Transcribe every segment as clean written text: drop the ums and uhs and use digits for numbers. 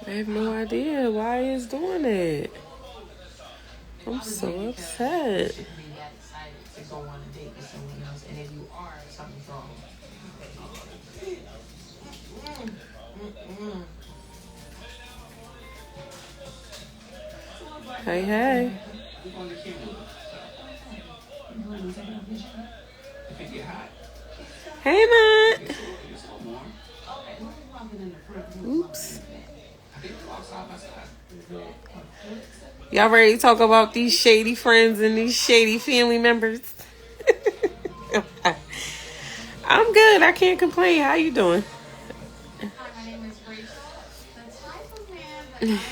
I have no idea why it's doing it. I'm so upset. Hey, hey. Hey, man. Oops. Y'all ready to talk about these shady friends and these shady family members? I'm good. I can't complain. How you doing? Hi, my name is Rachel. The type of man that I'm looking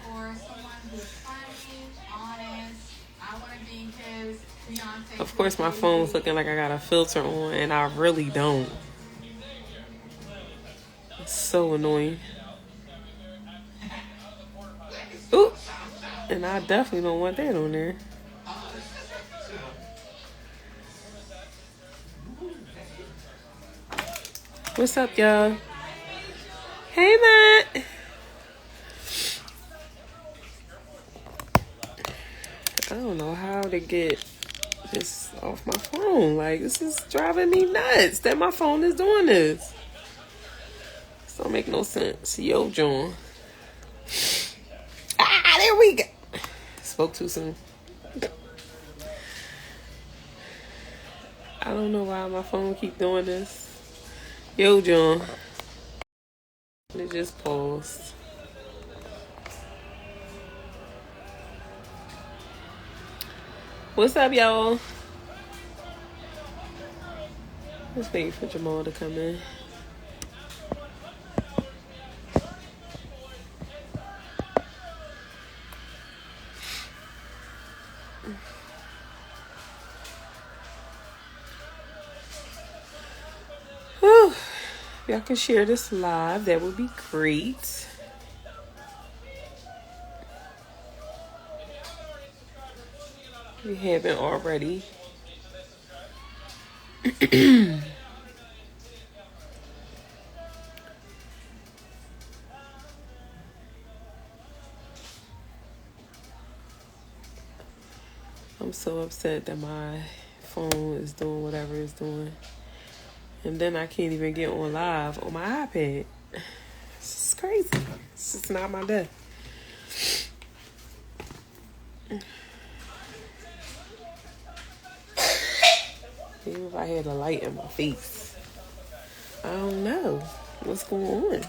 for is someone who's funny, honest. I want to be his fiance. Of course, my phone's looking like I got a filter on, and I really don't. It's so annoying. Ooh. And I definitely don't want that on there. What's up, y'all? Hey, man. I don't know how to get this off my phone. Like, this is driving me nuts that my phone is doing this. This don't make no sense. Yo, John. Ah, there we go. Spoke too soon. I don't know why my phone keep doing this. Yo, John. It just paused. What's up, y'all? Just waiting for Jamal to come in. Whew. If y'all can share this live, that would be great. If you haven't already. I'm so upset that my phone is doing whatever it's doing. And then I can't even get on live on my iPad. This is crazy. It's just not my day. Even if I had a light in my face. I don't know what's going on.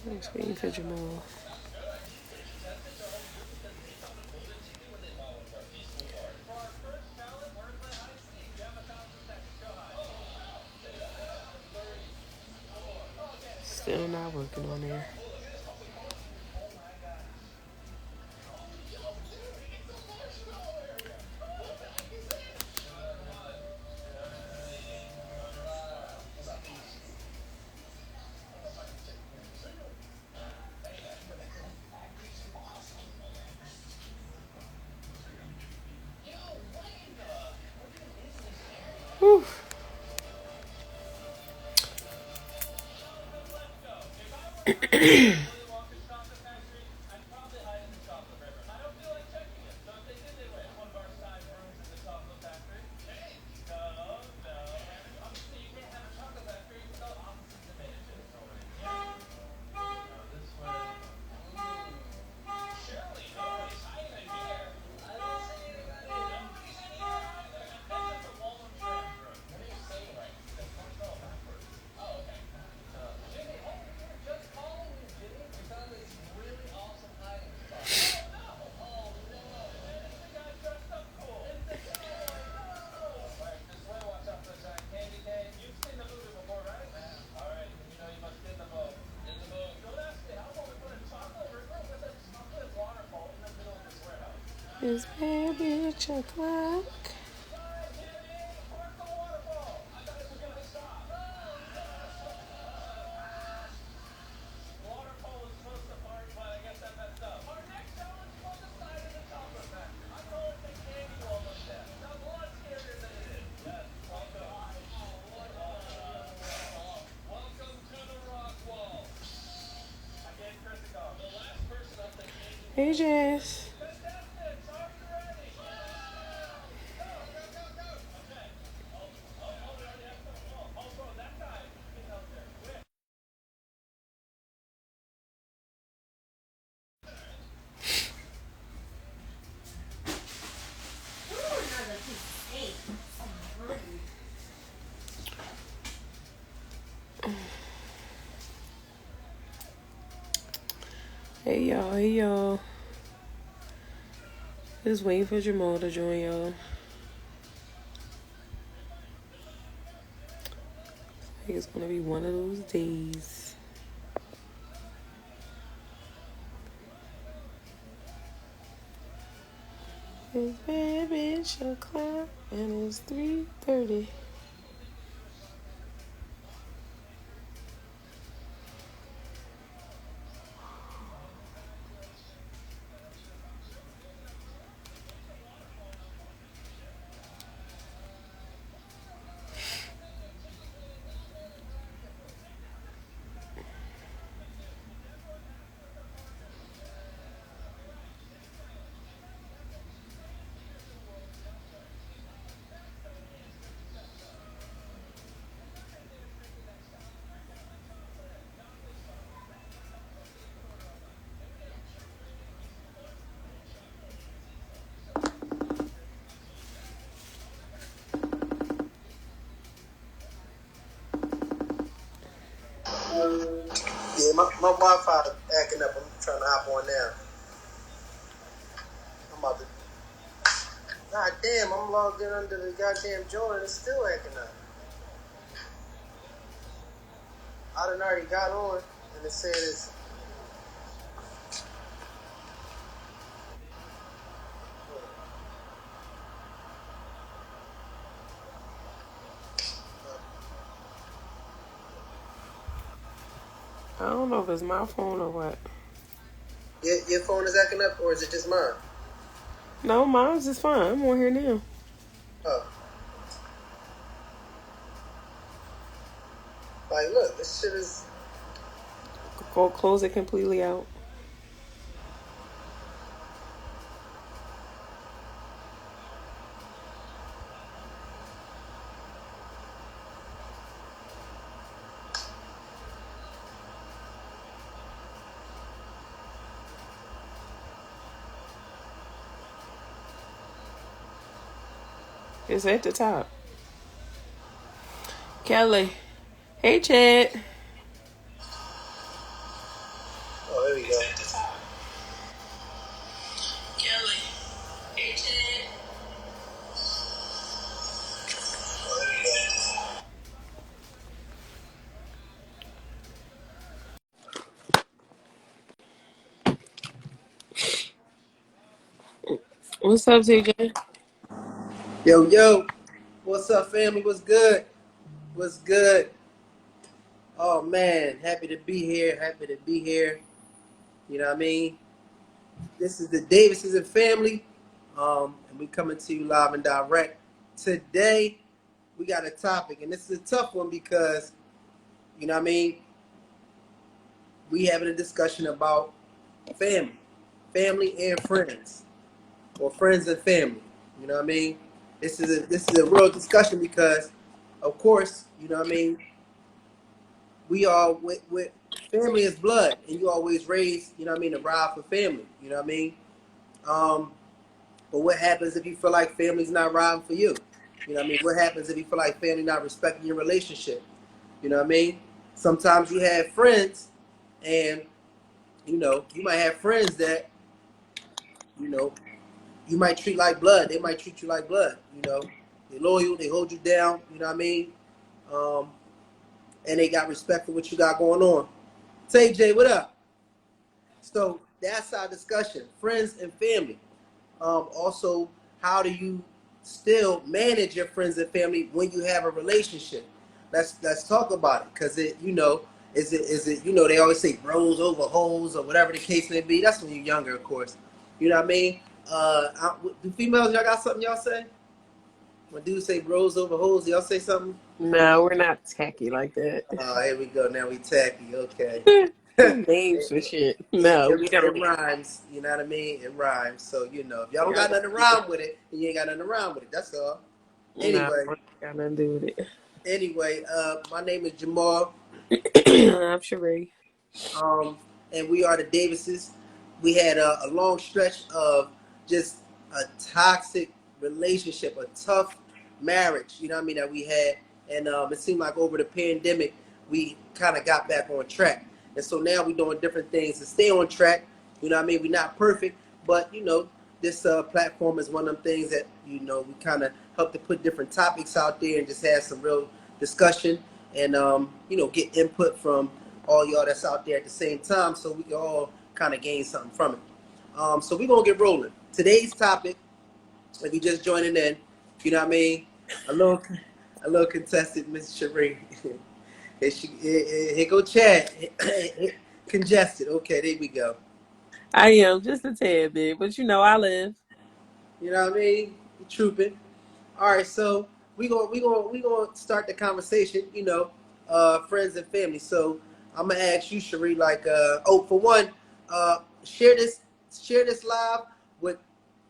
I'm just waiting for Jamal. Still not working on there. Whew. Is baby chocolate? Hey, Jess. Hey, y'all. Hey, y'all. Just waiting for Jamal to join y'all. I think it's gonna be one of those days. It's baby o'clock and it's 3:30. Yeah, my Wi-Fi acting up. I'm trying to hop on now. I'm about to. God damn, I'm logged in under the goddamn joint and it's still acting up. I done already got on and it said it's. I don't know if it's my phone or what. Your phone is acting up or is it just mine? No, mine's just fine. I'm on here now. Oh. Like, look, this shit is. Go close it completely out. It's at the top. Kelly. Hey, Chad. Oh, there we go. Kelly. Hey, Chad. Oh, there we go. What's up, TJ? Yo, what's up, family? What's good? What's good? Oh man, happy to be here. Happy to be here. You know what I mean? This is the Davises and family, and we coming to you live and direct. Today, we got a topic, and this is a tough one because, you know what I mean, we having a discussion about family and friends, or friends and family. You know what I mean? This is a real discussion because, of course, you know what I mean. We are with family is blood, and you always raise, you know what I mean, to ride for family. You know what I mean? Um, But what happens if you feel like family's not riding for you? You know what I mean? What happens if you feel like family not respecting your relationship? You know what I mean? Sometimes you have friends and, you know, you might have friends that, you know, you might treat like blood. They might treat you like blood, you know. They're loyal, they hold you down, you know what I mean? Um, and they got respect for what you got going on. Say, Jay, what up? So that's our discussion, friends and family. Also, how do you still manage your friends and family when you have a relationship? Let's talk about it, because it, you know, is it you know, they always say bros over hoes or whatever the case may be. That's when you're younger, of course. You know what I mean? Do females, y'all got something y'all say? When dudes say bros over hoes, y'all say something? No, we're not tacky like that. Here we go. Now we tacky. Okay. Names for shit. No, we It don't. rhymes. You know what I mean? It rhymes. So you know, if y'all don't I got don't nothing to do it. rhyme with it, then you ain't got nothing to rhyme with it. That's all. No, Anyway, got nothing to do with my name is Jamal. it. I'm Sheree. um, and we are the Davises. We had a long stretch of just a toxic relationship, a tough marriage, you know what I mean, that we had. And it seemed like over the pandemic, we kind of got back on track. And so now we're doing different things to stay on track. You know what I mean? We're not perfect, but, you know, this platform is one of them things that, you know, we kind of help to put different topics out there and just have some real discussion and, you know, get input from all y'all that's out there at the same time so we can all kind of gain something from it. So we're going to get rolling. Today's topic, if you just joining in, you know what I mean? A little contested, Miss Sheree. Here go Chad. Congested. Okay, there we go. I am just a tad bit, but you know I live. You know what I mean? You trooping. All right, so we gonna start the conversation. You know, friends and family. So I'm gonna ask you, Sheree. Like, for one, share this live with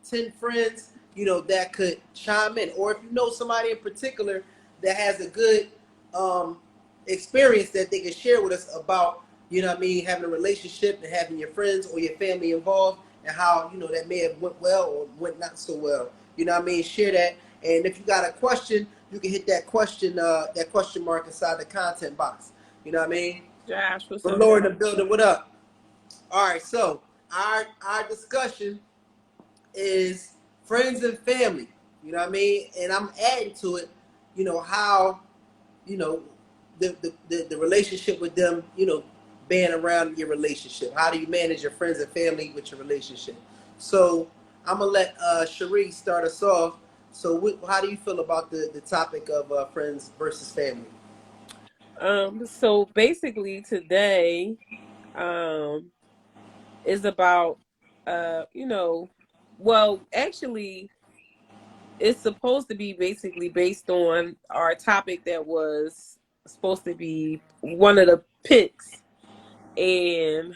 10 friends. You know that could chime in, or if you know somebody in particular that has a good um, experience that they can share with us about. You know what I mean? Having a relationship and having your friends or your family involved, and how you know that may have went well or went not so well. You know what I mean? Share that. And if you got a question, you can hit that question mark inside the content box. You know what I mean? Josh, what's But up, Lord Josh? in the building, what up? All right, so our discussion is friends and family. You know what I mean? And I'm adding to it, you know, how, you know, the relationship with them, you know, being around your relationship. How do you manage your friends and family with your relationship? So I'm gonna let Sheree start us off. So how do you feel about the topic of friends versus family? So basically today, um, is about, you know, well, actually, it's supposed to be basically based on our topic that was supposed to be one of the picks and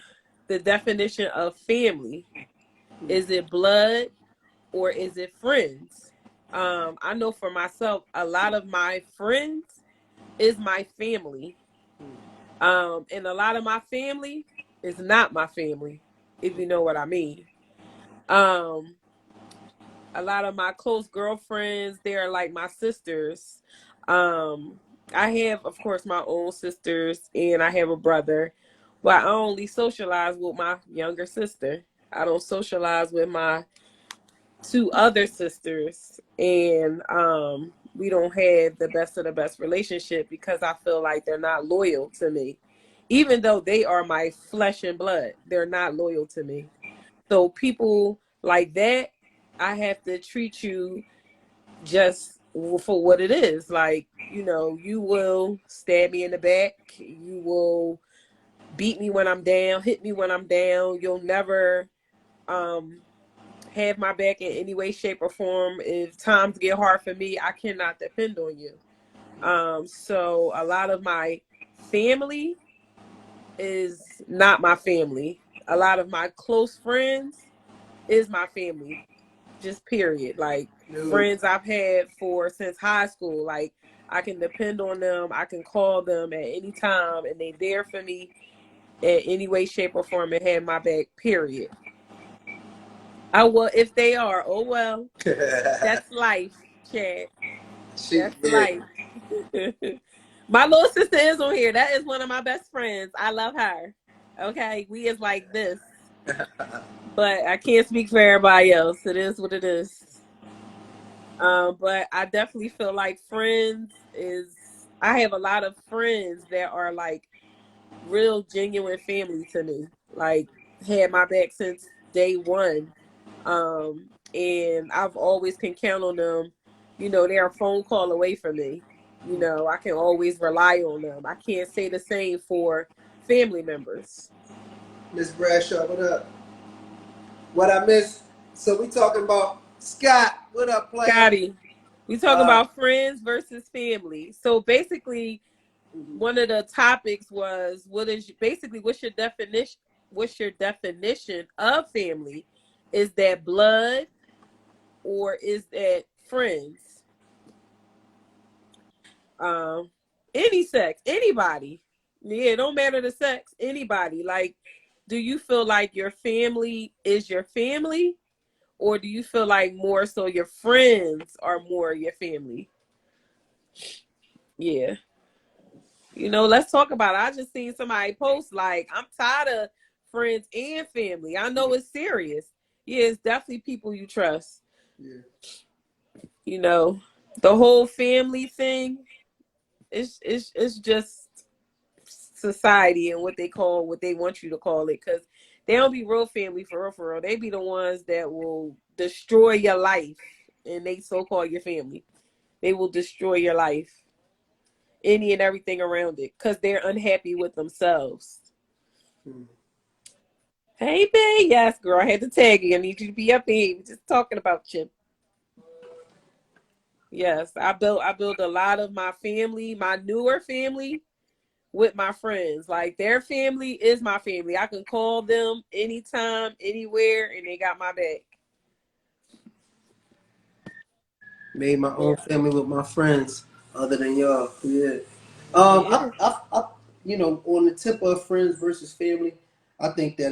the definition of family. Is it blood or is it friends? I know for myself, a lot of my friends is my family. And a lot of my family is not my family, if you know what I mean. Um, a lot of my close girlfriends, they're like my sisters. Um, I have, of course, my own sisters, and I have a brother, but I only socialize with my younger sister. I don't socialize with my two other sisters, and we don't have the best of the best relationship because I feel like they're not loyal to me. Even though they are my flesh and blood, they're not loyal to me. So people like that, I have to treat you just for what it is. Like, you know, you will stab me in the back. You will beat me when I'm down, hit me when I'm down. You'll never um have my back in any way, shape, or form. If times get hard for me, I cannot depend on you. So a lot of my family is not my family. A lot of my close friends is my family. Just period. Like No. friends I've had for since high school. Like I can depend on them. I can call them at any time and they there for me in any way, shape, or form and have my back, period. I will if they are, oh well. That's life, Chad. She, That's yeah. life. My little sister is on here. That is one of my best friends. I love her. Okay, we is like this, but I can't speak for everybody else. It is what it is. But I definitely feel like friends is. I have a lot of friends that are like real genuine family to me. Like had my back since day one. And I've always can count on them. You know, they're a phone call away from me. You know, I can always rely on them. I can't say the same for family members. Miss Bradshaw, what up? What I miss? So we talking about Scott. What up, player? Scotty, we talk Uh, about friends versus family. So basically, one of the topics was what's your definition? What's your definition of family? Is that blood or is that friends? Um, any sex, anybody. Yeah, it don't matter the sex, anybody. Like, do you feel like your family is your family? Or do you feel like more so your friends are more your family? Yeah. Let's talk about it. I just seen somebody post like, I'm tired of friends and family. I know it's serious. Yeah, it's definitely people you trust. Yeah. The whole family thing, it's just society and what they want you to call it, because they don't be real family for real, for real. They be the ones that will destroy your life, and they so call your family. They will destroy your life, any and everything around it, because they're unhappy with themselves. Hmm. Hey, babe. Yes, girl. I had to tag you. I need you to be up here. We're just talking about you. Yes, I built a lot of my family, my newer family, with my friends. Like, their family is my family. I can call them anytime, anywhere, and they got my back. Made my Yeah. own family with my friends, other than y'all. Yeah. Yeah. On the tip of friends versus family, I think that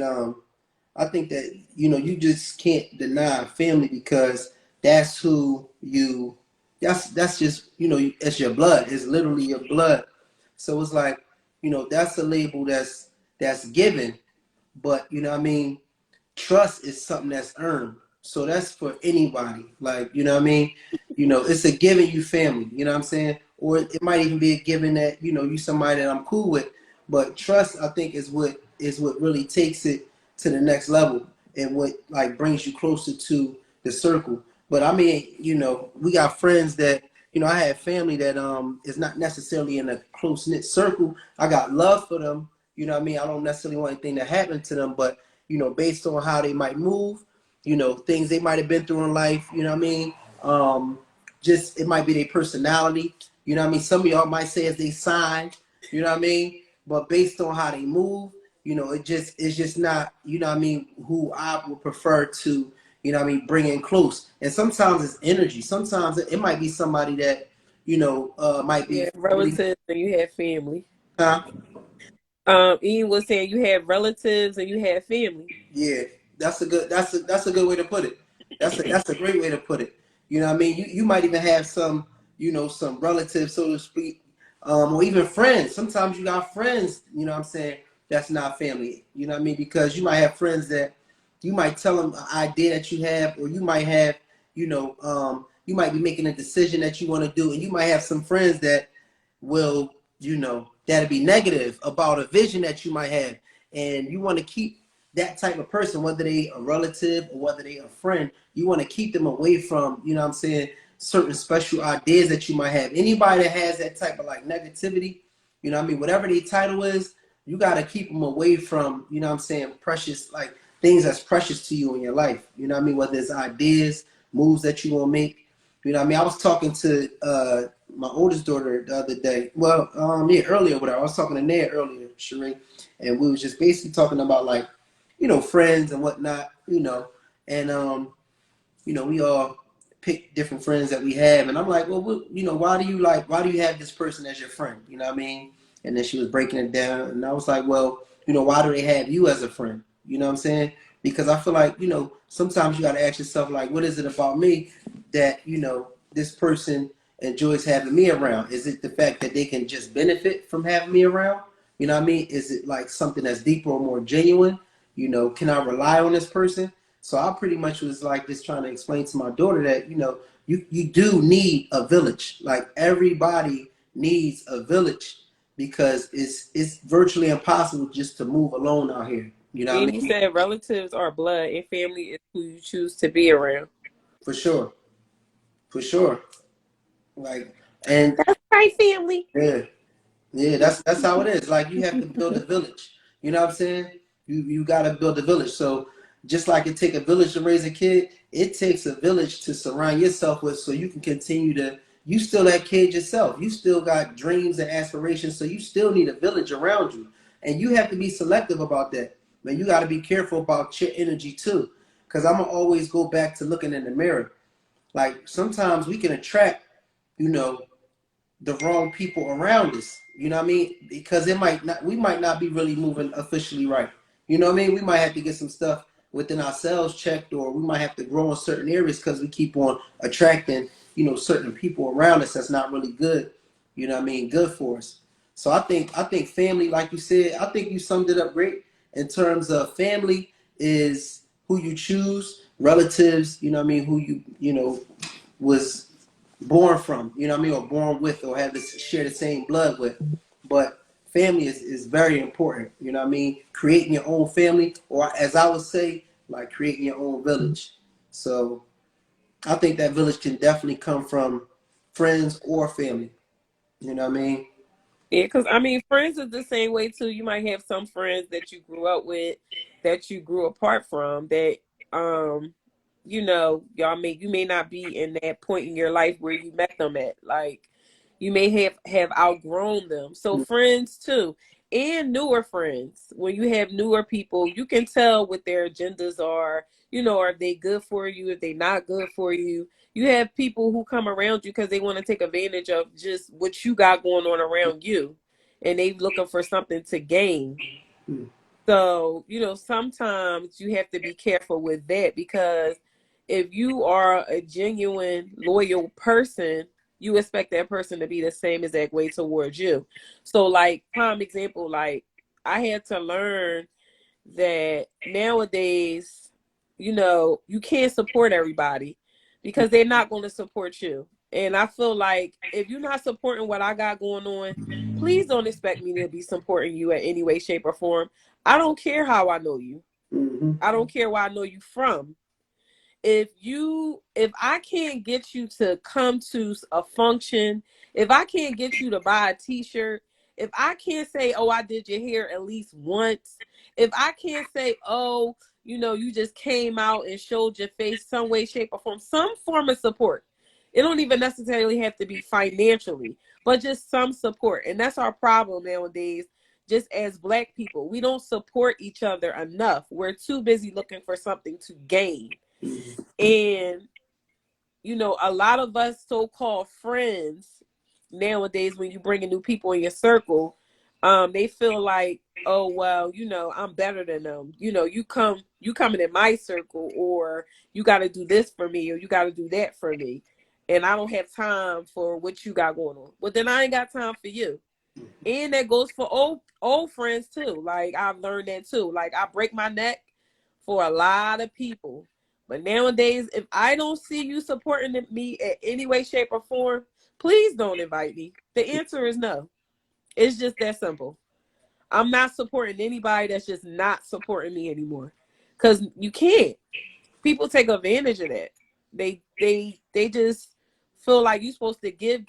you just can't deny family because that's who you. That's just it's your blood. It's literally your blood. So it's like that's a label that's given, but what I mean, trust is something that's earned. So that's for anybody. Like, what I mean? It's a given you family, you know what I'm saying? Or it might even be a given that, you somebody that I'm cool with. But trust, I think, is what really takes it to the next level and what like brings you closer to the circle. But I mean, we got friends that, I have family that is not necessarily in a close knit circle. I got love for them, you know what I mean? I don't necessarily want anything to happen to them, but based on how they might move, things they might have been through in life, you know what I mean? Just it might be their personality, you know what I mean? Some of y'all might say as they sign, you know what I mean? But based on how they move, it's just not, you know what I mean, who I would prefer to, bring in close. And sometimes it's energy. Sometimes it might be somebody that, might You be have family. relatives and you have family. Huh? Ian was saying you have relatives and you have family. Yeah, that's a good way to put it. That's a great way to put it. You know what I mean? You might even have some, some relatives, so to speak, or even friends. Sometimes you got friends, you know what I'm saying, that's not family. You know what I mean? Because you might have friends that you might tell them an idea that you have, or you might have, you might be making a decision that you want to do, and you might have some friends that will, that'll be negative about a vision that you might have. And you want to keep that type of person, whether they a relative or whether they a friend, you want to keep them away from, what I'm saying, certain special ideas that you might have. Anybody that has that type of like negativity, what I mean, whatever their title is, you got to keep them away from, what I'm saying, precious, like things that's precious to you in your life. You know what I mean? Whether it's ideas, moves that you want to make. You know what I mean? I was talking to my oldest daughter the other day. Well, yeah, earlier with her. I was talking to Ned earlier, Sheree, and we was just basically talking about like, friends and whatnot, and we all pick different friends that we have, and I'm like, well, why do you have this person as your friend? You know what I mean? And then she was breaking it down, and I was like, well, why do they have you as a friend? You know what I'm saying? Because I feel like, sometimes you got to ask yourself, like, what is it about me that, this person enjoys having me around? Is it the fact that they can just benefit from having me around? You know what I mean? Is it like something that's deeper or more genuine? Can I rely on this person? So I pretty much was like just trying to explain to my daughter that, you do need a village. Like everybody needs a village because it's virtually impossible just to move alone out here. You know what And I he mean? said relatives are blood and family is who you choose to be around. For sure. For sure. Like and That's right, family. yeah. Yeah, that's how it is. Like you have to build a village. You know what I'm saying? You gotta build a village. So just like it take a village to raise a kid, it takes a village to surround yourself with so you can continue to, you still that kid yourself. You still got dreams and aspirations, so you still need a village around you. And you have to be selective about that. Man, you got to be careful about your energy too. Because I'm going to always go back to looking in the mirror. Like sometimes we can attract, you know, the wrong people around us. You know what I mean? Because we might not be really moving officially right. You know what I mean? We might have to get some stuff within ourselves checked, or we might have to grow in certain areas because we keep on attracting, you know, certain people around us that's not really good. You know what I mean? Good for us. So I think family, like you said, I think you summed it up great in terms of family is who you choose, relatives, you know what I mean, who you know was born from, you know what I mean, or born with, or have this share the same blood with. But family is very important, you know what I mean? Creating your own family, or as I would say, like creating your own village. So I think that village can definitely come from friends or family. You know what I mean? Yeah, because I mean, friends is the same way too. You might have some friends that you grew up with, that you grew apart from. That um, you may not be in that point in your life where you met them at. Like, you may have outgrown them. So friends too, and newer friends. When you have newer people, you can tell what their agendas are. Are they good for you? If they not good for you, you have people who come around you because they want to take advantage of just what you got going on around you, and they looking for something to gain. So, sometimes you have to be careful with that, because if you are a genuine, loyal person, you expect that person to be the same exact way towards you. So, like, prime example, like, I had to learn that nowadays, you can't support everybody because they're not going to support you. And I feel like if you're not supporting what I got going on, please don't expect me to be supporting you in any way, shape, or form. I don't care how I know you. Mm-hmm. I don't care where I know you from. If I can't get you to come to a function, if I can't get you to buy a t-shirt, if I can't say, oh, I did your hair at least once, if I can't say, oh, you just came out and showed your face some way, shape, or form, some form of support. It don't even necessarily have to be financially, but just some support. And that's our problem nowadays. Just as Black people, we don't support each other enough. We're too busy looking for something to gain. And, a lot of us so-called friends nowadays, when you bring in new people in your circle, they feel like, oh, well, I'm better than them. You coming in my circle, or you got to do this for me, or you got to do that for me. And I don't have time for what you got going on. But then I ain't got time for you. And that goes for old friends too. Like, I've learned that too. Like, I break my neck for a lot of people. But nowadays, if I don't see you supporting me in any way, shape, or form, please don't invite me. The answer is no. It's just that simple. I'm not supporting anybody that's just not supporting me anymore. Because you can't. People take advantage of that. They just feel like you're supposed to give,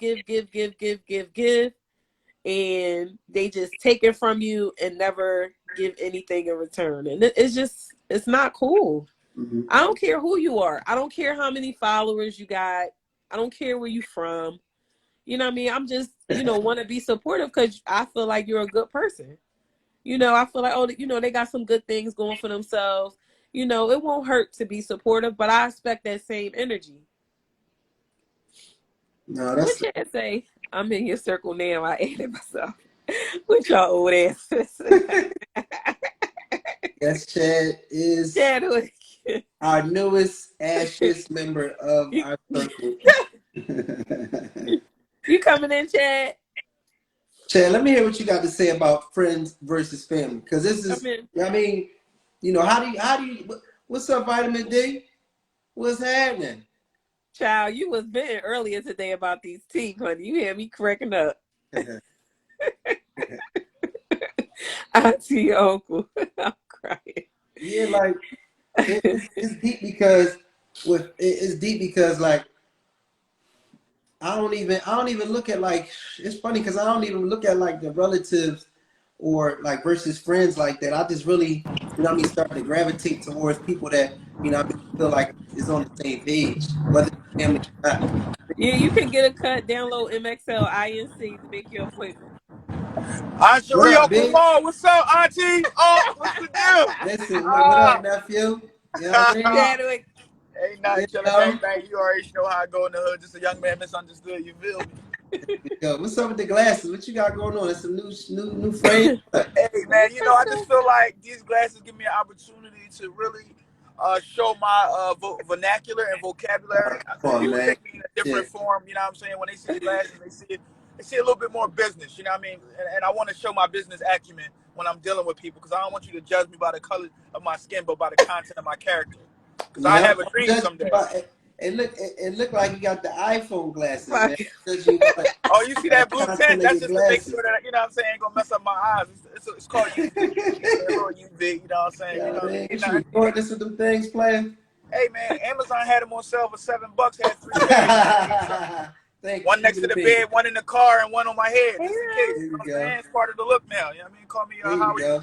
and they just take it from you and never give anything in return. And it's not cool. Mm-hmm. I don't care who you are. I don't care how many followers you got. I don't care where you from. You know what I mean? I'm just, want to be supportive because I feel like you're a good person. I feel like, oh, they got some good things going for themselves. It won't hurt to be supportive, but I expect that same energy. No, What that's Chad say? I'm in your circle now. I added myself. With y'all old asses. yes, Chad is Chad, our newest ashes member of you, our circle. you coming in, Chad? Chad, let me hear what you got to say about friends versus family, because this Come is, in. I mean, what's up, Vitamin D? What's happening? Child, you was venting earlier today about these teeth, honey. You had me cracking up. Auntie, uncle. I'm crying. Yeah, like it's deep because it's deep because like I don't even look at like it's funny because I don't even look at like the relatives or like versus friends like that. I just really start to gravitate towards people that feel like is on the same page, whether it's family or not. Yeah, you can get a cut, download MXL INC to make your appointment. Aunt What Cherie, up, Uncle bitch? Mo, what's up, Auntie? Oh, what's the deal? Listen, what up, nephew? You know what I mean? Chadwick. Ain't You nothing chilling, know? bang bang. You already know how I go in the hood. Just a young man misunderstood. You feel me? Yo, what's up with the glasses? What you got going on? It's some new frame. Hey man, you know I just feel like these glasses give me an opportunity to really show my vernacular and vocabulary. Come on, People man. take me in a different Shit. form. You know what I'm saying? When they see the glasses, they see a little bit more business. You know what I mean? And I want to show my business acumen when I'm dealing with people because I don't want you to judge me by the color of my skin, but by the content of my character. Because I Yep. have a dream Judge you someday. by it look like you got the iPhone glasses, man. Fuck. Judge you Oh, you see by the that blue content tint? of That's your just to make sure glasses. that, you know what I'm saying, ain't gonna mess up my eyes. It's called UV. You know what I'm saying? A little UV, you know what I'm saying? You Yeah, know, man. ain't What you nothing. record this with them things playing? Hey man, Amazon had them on sale for $7. Had 3 pairs. You know what I mean? So Thank you. one next Keep to it a the bean. bed, one in the car, and one on my head, just in case. There You know we what I'm go. saying? It's part of the look now. You know what I mean? Call me There you Howie. go.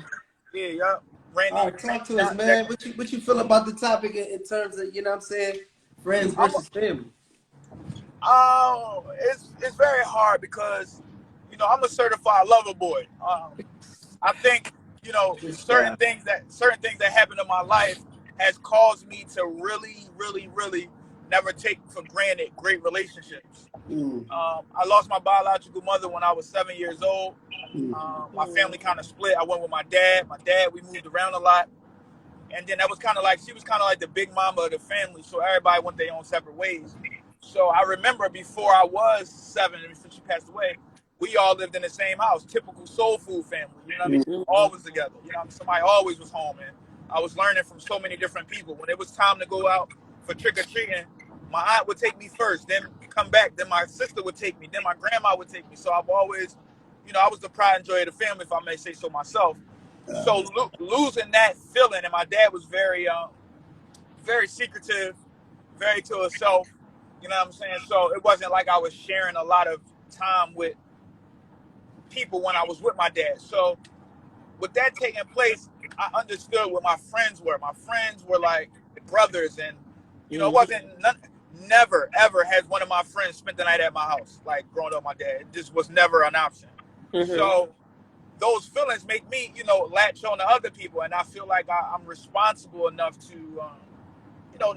Yeah, yeah. All Randy, right, talk Randy to us, Shot man. Decker. What you feel about the topic in terms of, you know what I'm saying, friends I'm versus family? it's very hard because, I'm a certified lover boy. I think Freestyle. certain things that happened in my life has caused me to really, really, really never take for granted great relationships. Mm, I lost my biological mother when I was 7 years old. mm, My family kind of split. I went with my dad. My dad, we moved around a lot, and then that was kind of like she was kind of like the big mama of the family. So everybody went their own separate ways. So I remember before I was 7 and before she passed away, we all lived in the same house, typical soul food family. You know what I mean? mm, Mhm. Always together. You know what I mean? Somebody always was home, and I was learning from so many different people. When it was time to go out for trick or treating, my aunt would take me first, then come back, then my sister would take me, then my grandma would take me. So I've always, I was the pride and joy of the family, if I may say so myself. So losing that feeling, and my dad was very secretive, very to himself. You know what I'm saying? So it wasn't like I was sharing a lot of time with people when I was with my dad. So with that taking place, I understood what my friends were. My friends were like brothers, and it Mhm. wasn't never ever has one of my friends spent the night at my house. Like growing up, with my dad, it just was never an option. Mhm. So those feelings make me, latch on to other people, and I feel like I'm responsible enough to,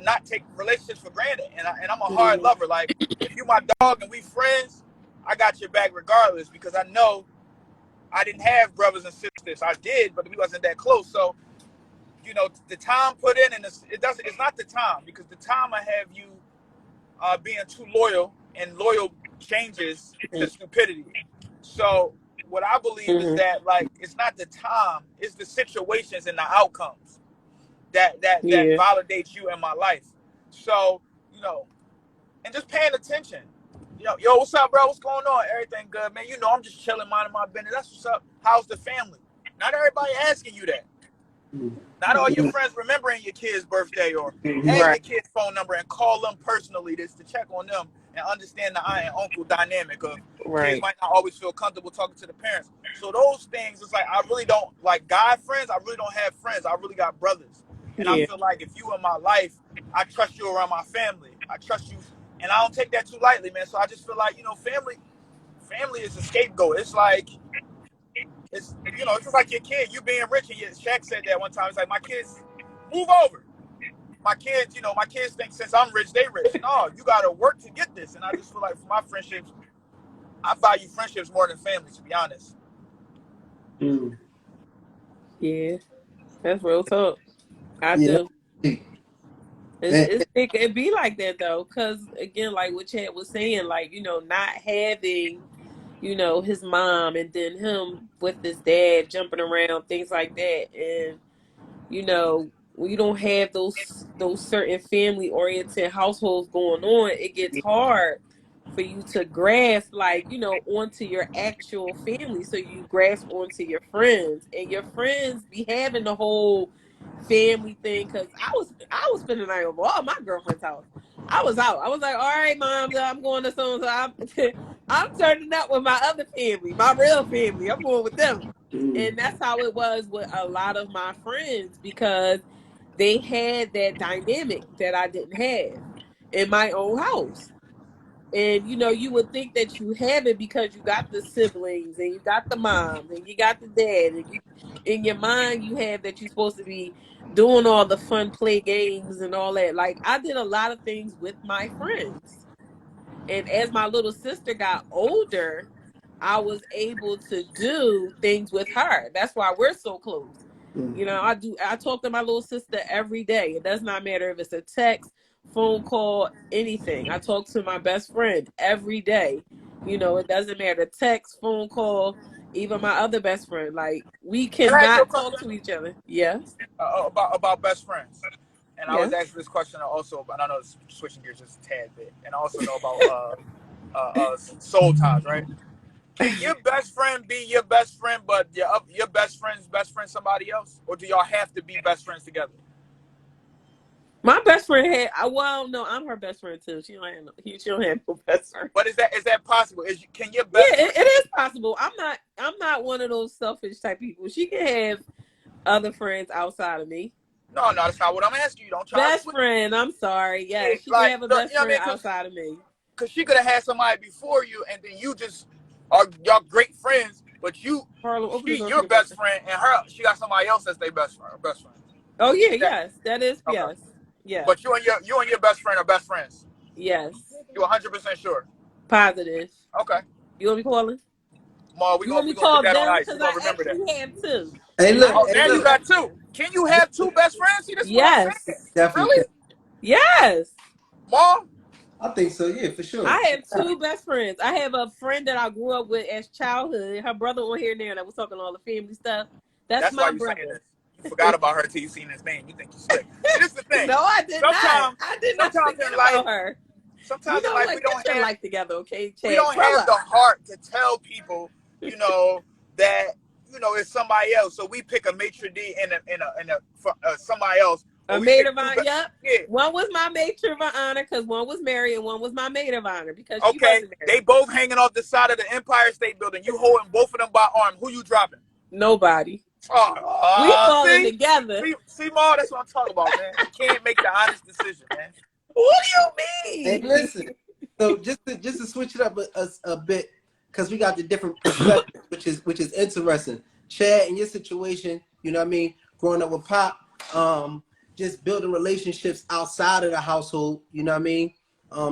not take relationships for granted. And I'm a hard Mhm. lover. Like if you my dog and we friends, I got your back regardless because I know I didn't have brothers and sisters. I did, but we wasn't that close. So the time put in, and it doesn't. It's not the time because the time I have you being too loyal, and loyal changes to stupidity. So what I believe is Mhm. that like it's not the time, it's the situations and the outcomes that Yeah. validates you in my life. So you know, and just paying attention. Yo, what's up, bro? What's going on? Everything good, man. I'm just chilling, minding my business. That's what's up. How's the family? Not everybody asking you that. mm, Not all your mm, friends remembering your kid's birthday or mm, have Right. your kid's phone number and call them personally to check on them and understand the aunt and uncle dynamic of kids Right. might not always feel comfortable talking to the parents. So those things, it's like I really don't like guy friends. I really don't have friends. I really got brothers. And I Yeah. feel like if you in my life, I trust you around my family. I trust you, and I don't take that too lightly, man. So I just feel like family is a scapegoat. It's like it's just like your kid. You being rich, and Shaq said that one time. It's like my kids move over. My kids think since I'm rich, they rich. No, you got to work to get this. And I just feel like for my friendships, I value friendships more than family, to be honest. mm. Yeah. That's real talk. I Yeah. do. And, It be like that though, because again, like what Chad was saying, like not having his mom and then him with his dad jumping around, things like that, and when you don't have those certain family oriented households going on, it gets hard for you to grasp onto your actual family. So you grasp onto your friends, and your friends be having the whole family thing. Because I was spending the night over all my girlfriend's house. I was out. I was like, all right, mom, I'm going to so and so. I'm turning up with my other family, my real family. I'm going with them. mm, And that's how it was with a lot of my friends because they had that dynamic that I didn't have in my own house. And you would think that you have it because you got the siblings and you got the mom and you got the dad, and you in your mind you have that you're supposed to be doing all the fun play games and all that. Like I did a lot of things with my friends. And as my little sister got older, I was able to do things with her. That's why we're so close. I talk to my little sister every day. It does not matter if it's a text, phone call, anything. I talk to my best friend every day. It doesn't matter. Text, phone call, even my other best friend. Like we Can I ask you a cannot talk question to each other. Yes. about best friends? And I was Yes. asking this question also, but I know it's switching gears just a tad bit, and I also know about soul ties, right? Can your best friend be your best friend, but your best friend's best friend somebody else, or do y'all have to be best friends together? My best friend had. Well, no, I'm her best friend too. She don't have no best friend. But is that possible? Can your best Yeah, friend? it is possible. I'm not one of those selfish type people. She can have other friends outside of me. No, that's not what I'm asking you. Don't try to Best switch. friend, I'm sorry. Yeah, Yeah, she can like have a you know best what I mean? friend outside of me. Because she could have had somebody before you, and then you just are y'all great friends, but Harlem, open the she door for your the best brother. friend, and she got somebody else that's their best friend or best friend. Oh yeah, Is that yes, that is okay? yes, yes, But you and your best friend are best friends. yes. You 100% sure? Positive. Okay. You want me calling? Ma, we You want gonna me we to gonna put call that on them? ice. Because We I gonna remember that. actually have two. Hey, I look, Oh, hey, have now you two look. got best two. friends. Can you have two best friends? See, this is what I'm Yes, saying. Definitely can. Really, yes. Ma? I think so. Yeah, for sure. I have two best friends. I have a friend that I grew up with as childhood. Her brother on here now that was talking all the family stuff. That's That's why my you saying brother. this. You forgot about her till you seen his name. You think you slick. See, this is the thing. No, I did not. Sometimes, I did not sometimes forget in life, about her. You sometimes in know life what? we Get don't your have life together, okay, we Chad? don't Grow have up. the heart to tell people, that it's somebody else. So we pick a maitre d and somebody else, or A we maid pick of two. honor. Yep. Yeah, One was my matron of honor because one was married and one was my maid of honor because she okay. wasn't They married. both hanging off the side of the Empire State Building. You holding both of them by arm. Who you dropping? Nobody. We Oh, falling see, together. Ma, that's what I'm talking about, man. You can't make the honest decision, man. What do Hey, you mean? listen. So just to switch it up a bit, because we got the different perspectives, which is interesting. Chad, in your situation, you know what I mean, growing up with Pop, just building relationships outside of the household, you know what I mean.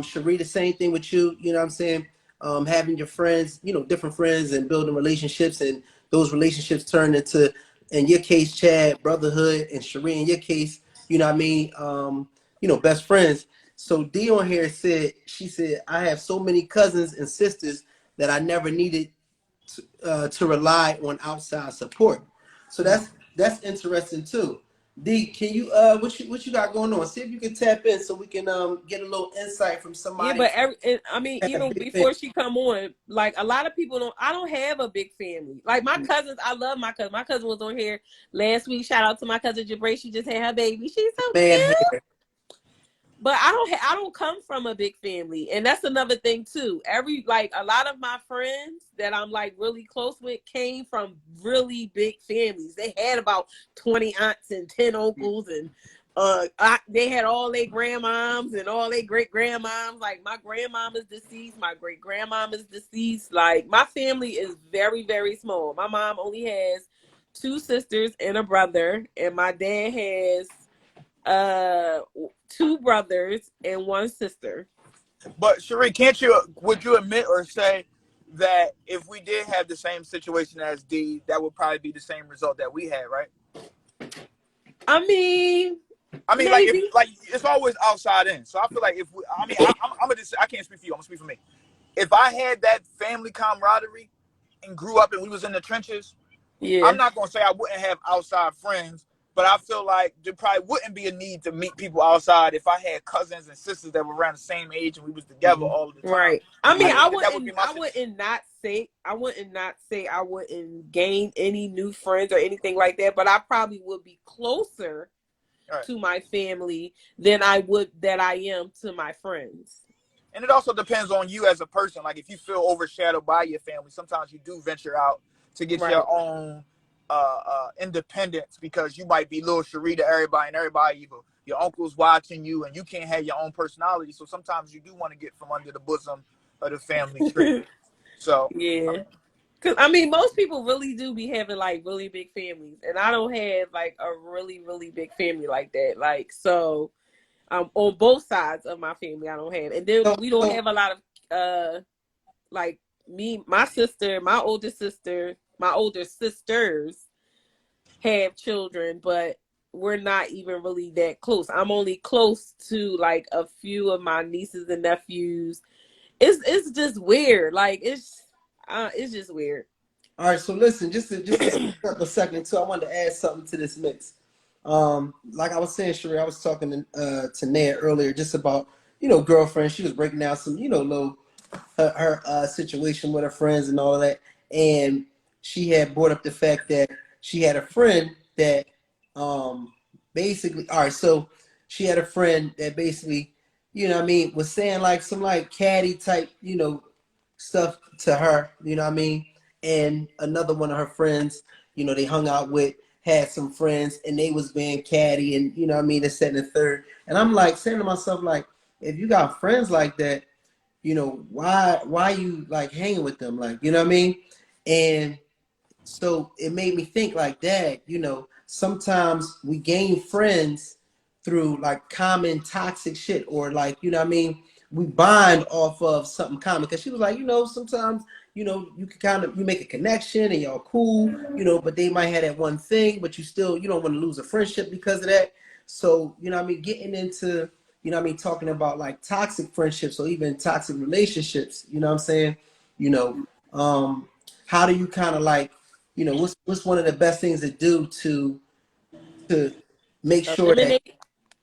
Cherie, the same thing with you, you know what I'm saying. Having your friends, different friends, and building relationships, and those relationships turn into, in your case, Chad, brotherhood, and Cherie, in your case, you know what I mean, best friends. So Dion here she said, I have so many cousins and sisters that I never needed to rely on outside support. So that's interesting too. D, can you what you got going on? See if you can tap in so we can get a little insight from Yeah, somebody but I mean, who had a even big family. before she come on, like a lot of people don't. I don't have a big family. Like my cousins, I love my cousin. My cousin was on here last week. Shout out to my cousin Jabray. She just had her baby. She's so Man cute. here. But I don't come from a big family, and that's another thing too. A lot of my friends that I'm like really close with came from really big families. They had about 20 aunts and 10 uncles, and they had all their grandmoms and all their great grandmoms. Like my grandmom is deceased, my great grandmom is deceased. Like my family is very very small. My mom only has two sisters and a brother, and my dad has uh two brothers and one sister. But Cherie, would you admit or say that if we did have the same situation as D, that would probably be the same result that we had, right? I mean, I mean, like if maybe. like it's always outside in. So I feel like if we, I mean, I can't speak for you. I'm gonna speak for me. If I had that family camaraderie and grew up and we was in the trenches, I'm Yeah. not gonna say I wouldn't have outside friends, but I feel like there probably wouldn't be a need to meet people outside if I had cousins and sisters that were around the same age and we was together Mhm. all of the time. Right. I mean, I think that would be my situation. I wouldn't not say I wouldn't gain any new friends or anything like that, but I probably would be closer Right. to my family than I am to my friends. And it also depends on you as a person. Like if you feel overshadowed by your family, sometimes you do venture out to get Right. your own independence because you might be little Cherie to everybody and everybody your uncle's watching you, and you can't have your own personality. So sometimes you do want to get from under the bosom of the family tree. So Yeah. Cause I mean, most people really do be having like really big families, and I don't have like a really, really big family like that. Like, so on both sides of my family, I don't have, and then So, we don't so have a lot of like me, my sister, my older sister, my older sisters have children, but we're not even really that close. I'm only close to like a few of my nieces and nephews. It's just weird. Like it's just weird. all right. So listen, just to speak up a second too. I wanted to add something to this mix. Like I was saying, Sheree, I was talking to Ned earlier just about girlfriend. She was breaking down some little her situation with her friends and all of that, and she had brought up the fact that she had a friend that basically, all right, so she had a friend that basically, what I mean, was saying like some like catty type, stuff to her, what I mean, and another one of her friends, they hung out with, had some friends, and they was being catty, and what I mean, the second and third, and I'm like saying to myself like, if you got friends like that, why you like hanging with them, like, what I mean, and so it made me think like that, sometimes we gain friends through like common toxic shit, or like, what I mean, we bond off of something common. Because she was like, sometimes, you can kind of, you make a connection and y'all cool, but they might have that one thing, but you don't want to lose a friendship because of that. So, what I mean, getting into, what I mean, talking about like toxic friendships or even toxic relationships, what I'm saying, you know, how do you kind of like, what's one of the best things to do to make sure that Eliminate,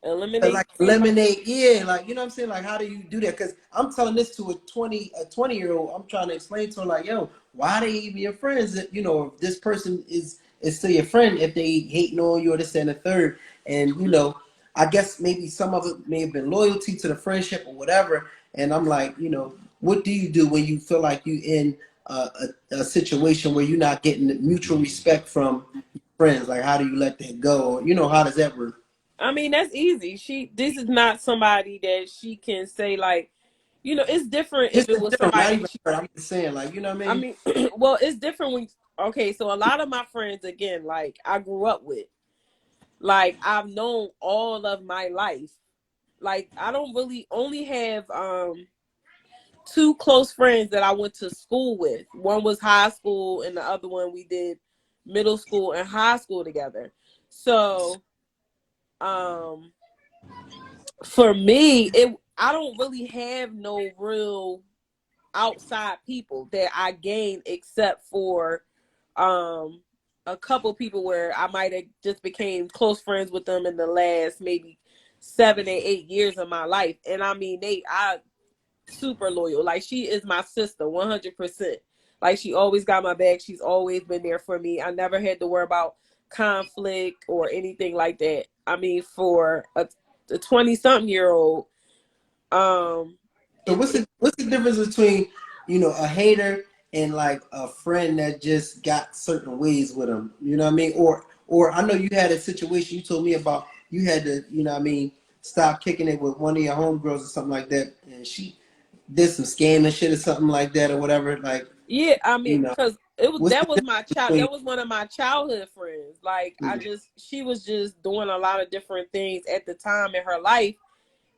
eliminate like eliminate, yeah, like, what I'm saying, like, how do you do that? Because I'm telling this to a 20-year-old. I'm trying to explain to her like, yo, why they even your friends? That if this person is still your friend, if they hating on you or this and the third, and I guess maybe some of it may have been loyalty to the friendship or whatever. And I'm like, what do you do when you feel like you in a situation where you're not getting mutual respect from friends? Like, how do you let that go? How does that work? I mean, that's easy. This is not somebody that she can say like, it's different if Just it a was different, not somebody even that she. her. I'm just saying, like, you know what I I mean? mean, well, it's different when. Okay, so a lot of my friends, again, like I grew up with, like I've known all of my life. Like I don't really only have two close friends that I went to school with. One was high school, and the other one we did middle school and high school together. So, um, for me, I don't really have no real outside people that I gained except for um a couple people where I might have just became close friends with them in the last maybe 7 or 8 years of my life. And I mean I super loyal. Like she is my sister 100%. Like she always got my back. She's always been there for me. I never had to worry about conflict or anything like that. I mean for a 20 something year old um So it, it what's the difference between a hater and like a friend that just got certain ways with them? You know what I mean? Or I know you had a situation you told me about. You had to what I mean, stop kicking it with one of your homegirls or something like that, and she did some scamming shit or something like that or whatever. Like Yeah, I mean, you know, because it was what's the that was my difference child. between? That was one of my childhood friends. Like she was just doing a lot of different things at the time in her life,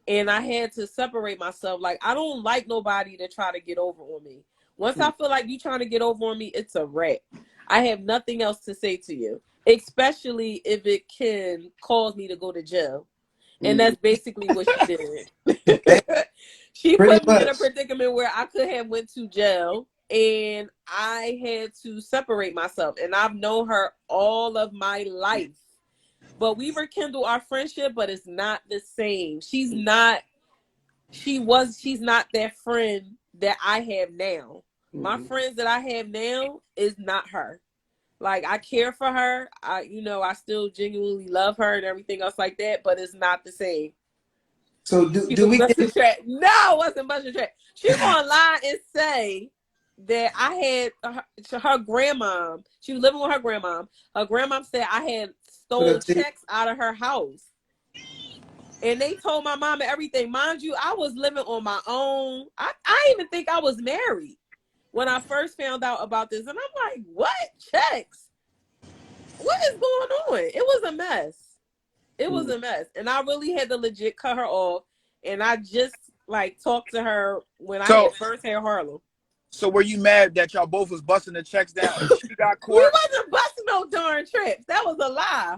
and I had to separate myself. Like I don't like nobody to try to get over on me. Once I feel like you trying to get over on me, it's a wrap. I have nothing else to say to you, especially if it can cause me to go to jail. And Mhm. that's basically what she did. That- She Pretty put me in a much. predicament where I could have went to jail and I had to separate myself. And I've known her all of my life. But we rekindle our friendship, but it's not the same. She's not that friend that I have now. My Mhm. friends that I have now is not her. Like I care for her. I still genuinely love her and everything else like that, but it's not the same. So She do was we busting get track. No, it wasn't busting track. She gonna lie and say that I had her grandmom. She was living with her grandmom. Her grandmom said I had for stole the checks out of her house. And they told my mom and everything. Mind you, I was living on my own. I didn't even think I was married when I first found out about this. And I'm like, what? Checks? What is going on? It was a mess. It was a mess. And I really had to legit cut her off. And I just like talked to her when I So had first had Harlem. so were you mad that y'all both was busting the checks down and she got We caught? wasn't busting no darn trips. That was a lie.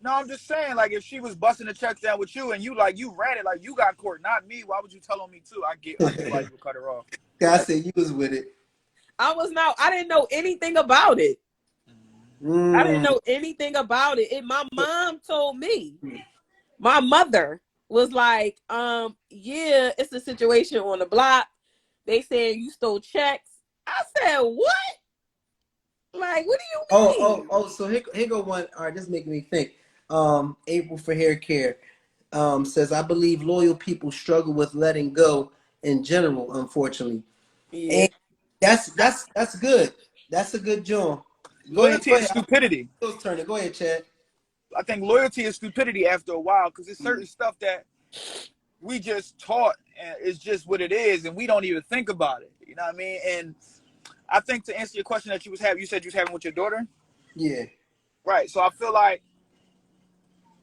No, I'm just saying, like, if she was busting the checks down with you and you ran it, like, you got caught, not me. Why would you tell on me too? I get why you would cut her off. I said you was with it. I didn't know anything about it. I didn't know anything about it. My mom told me. My mother was like, yeah, it's a situation on the block. They saying you stole checks. I said, what? Like, what do you mean? So here go one. All right, this is making me think. April for Hair Care says, I believe loyal people struggle with letting go in general, unfortunately. Yeah. And that's good. That's a good job. Loyalty is stupidity. Turn it. Go ahead, Chad. I think loyalty is stupidity after a while because it's certain stuff that we just taught and it's just what it is and we don't even think about it. You know what I mean? And I think to answer your question that you said you was having with your daughter. Yeah. Right. So I feel like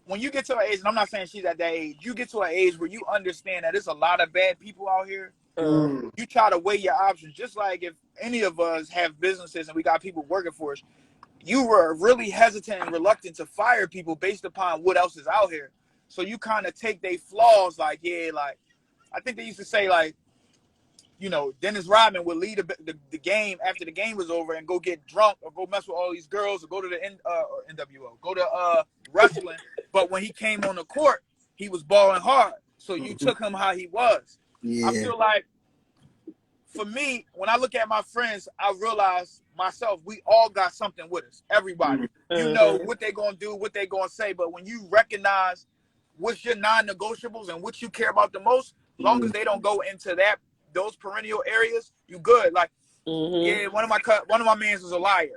when you get to an age, and I'm not saying she's at that age, you get to an age where you understand that there's a lot of bad people out here. You try to weigh your options. Just like if any of us have businesses and we got people working for us, you were really hesitant and reluctant to fire people based upon what else is out here. So you kind of take their flaws, like, yeah, like, I think they used to say, like, you know, Dennis Rodman would lead the game after the game was over and go get drunk or go mess with all these girls or go to the NWO, go to wrestling. But when he came on the court, he was balling hard. So you took him how he was. Yeah. I feel like, for me, when I look at my friends, I realize myself, we all got something with us. Everybody. You know what they're going to do, what they're going to say. But when you recognize what's your non-negotiables and what you care about the most, as long as they don't go into those perennial areas, you good. Like, yeah, one of my mans was a liar,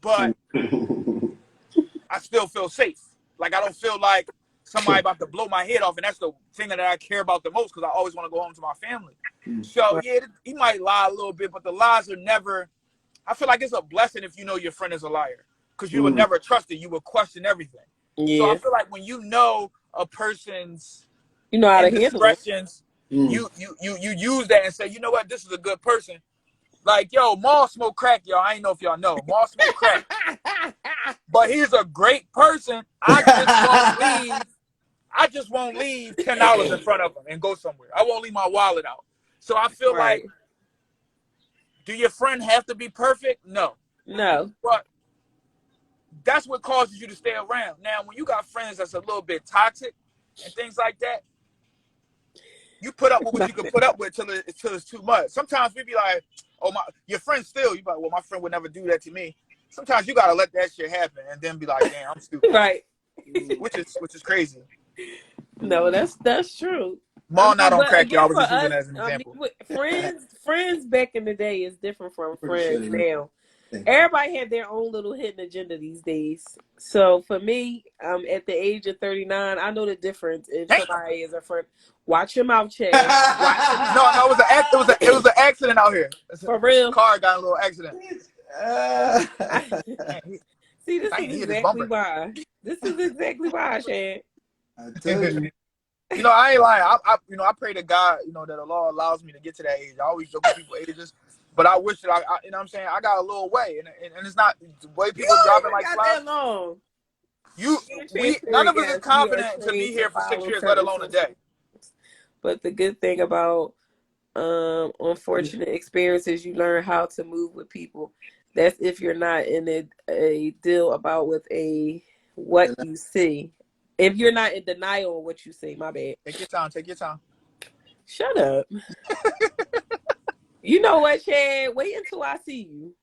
but I still feel safe. Like, I don't feel like somebody about to blow my head off, and that's the thing that I care about the most because I always want to go home to my family. So, yeah, he might lie a little bit, but the lies are never – I feel like it's a blessing if you know your friend is a liar because you would never trust it. You would question everything. Yeah. So I feel like when you know a person's how to handle it. You use that and say, you know what, this is a good person. Like, yo, Maul smoke crack, y'all. I ain't know if y'all know. Maul smoke crack. But he's a great person. I just won't leave $10 in front of him and go somewhere. I won't leave my wallet out. So I feel like, do your friend have to be perfect? No. But that's what causes you to stay around. Now, when you got friends that's a little bit toxic and things like that, you put up with what you can put up with till it's too much. Sometimes we be like, oh, your friend still. You be like, well, my friend would never do that to me. Sometimes you got to let that shit happen and then be like, damn, I'm stupid. Right. Which is crazy. No, that's true. Maul not on crack, y'all. I was just using that as an example. Friends back in the day is different from friends now. Everybody had their own little hidden agenda these days. So for me, at the age of 39, I know the difference if somebody is a friend. Watch your mouth, Chad. No, it was an accident out here. For real. Car got a little accident. See, this is exactly why. This is exactly why, Chad. I told you. You know, I ain't lying. I pray to God, that the Lord allows me to get to that age. I always joke with people ages, but I wish that I you know what I'm saying, I got a little way, and it's not the way people dropping like flies. None of us is confident to be here for 6 years, let alone a day. But the good thing about unfortunate experiences, you learn how to move with people. That's if you're not in a deal about with what you see. If you're not in denial of what you see, my bad. Take your time. Shut up. You know what, Chad? Wait until I see you.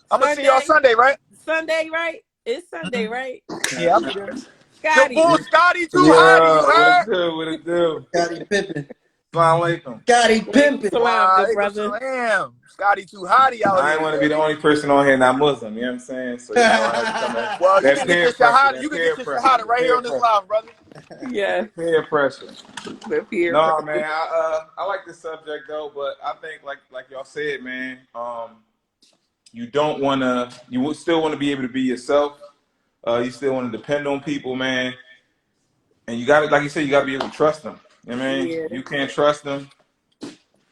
I'm going to see you on Sunday, right? Sunday, right? It's Sunday, right? Yeah, I'll be there. Scotty. Your boy Scotty too hot, you heard? What it do? Scotty Pippen. Assalamu alaikum. Scotty pimping. Salam, good Alaikum brother. salam. Scotty too hotty out I here. ain't want to be the only person on here not Muslim. You know what I'm saying? So you know, I had to come in. Well, you That can get your peer pressure. shahada. You That can get peer your pressure. shahada The right here peer on this pressure. live, brother. Yeah, The peer pressure. the peer No, pressure. man. I like this subject though, but I think like y'all said, man. You don't want to. You would still want to be able to be yourself. You still want to depend on people, man. And you got to, like you said, you got to be able to trust them. You know what I mean? Yeah. You can't trust them.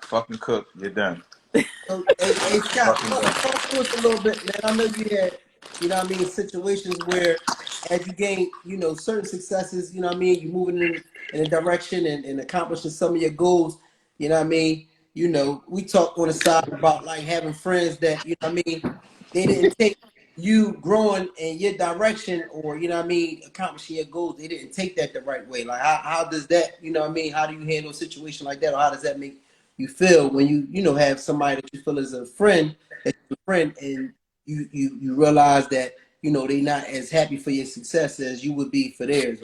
Fucking cook. You're done. So, hey Scott, Fucking done. talk to us a little bit, man. I know you had, you know what I mean, situations where as you gain, you know, certain successes, you know what I mean, you're moving in a direction and accomplishing some of your goals, you know what I mean? You know, we talked on the side about like having friends that, you know what I mean, they didn't take you growing in your direction or, you know what I mean, accomplishing your goals, they didn't take that the right way. Like how does that, you know what I mean, how do you handle a situation like that, or how does that make you feel when you know have somebody that you feel is a friend, and you realize that you know they not as happy for your success as you would be for theirs.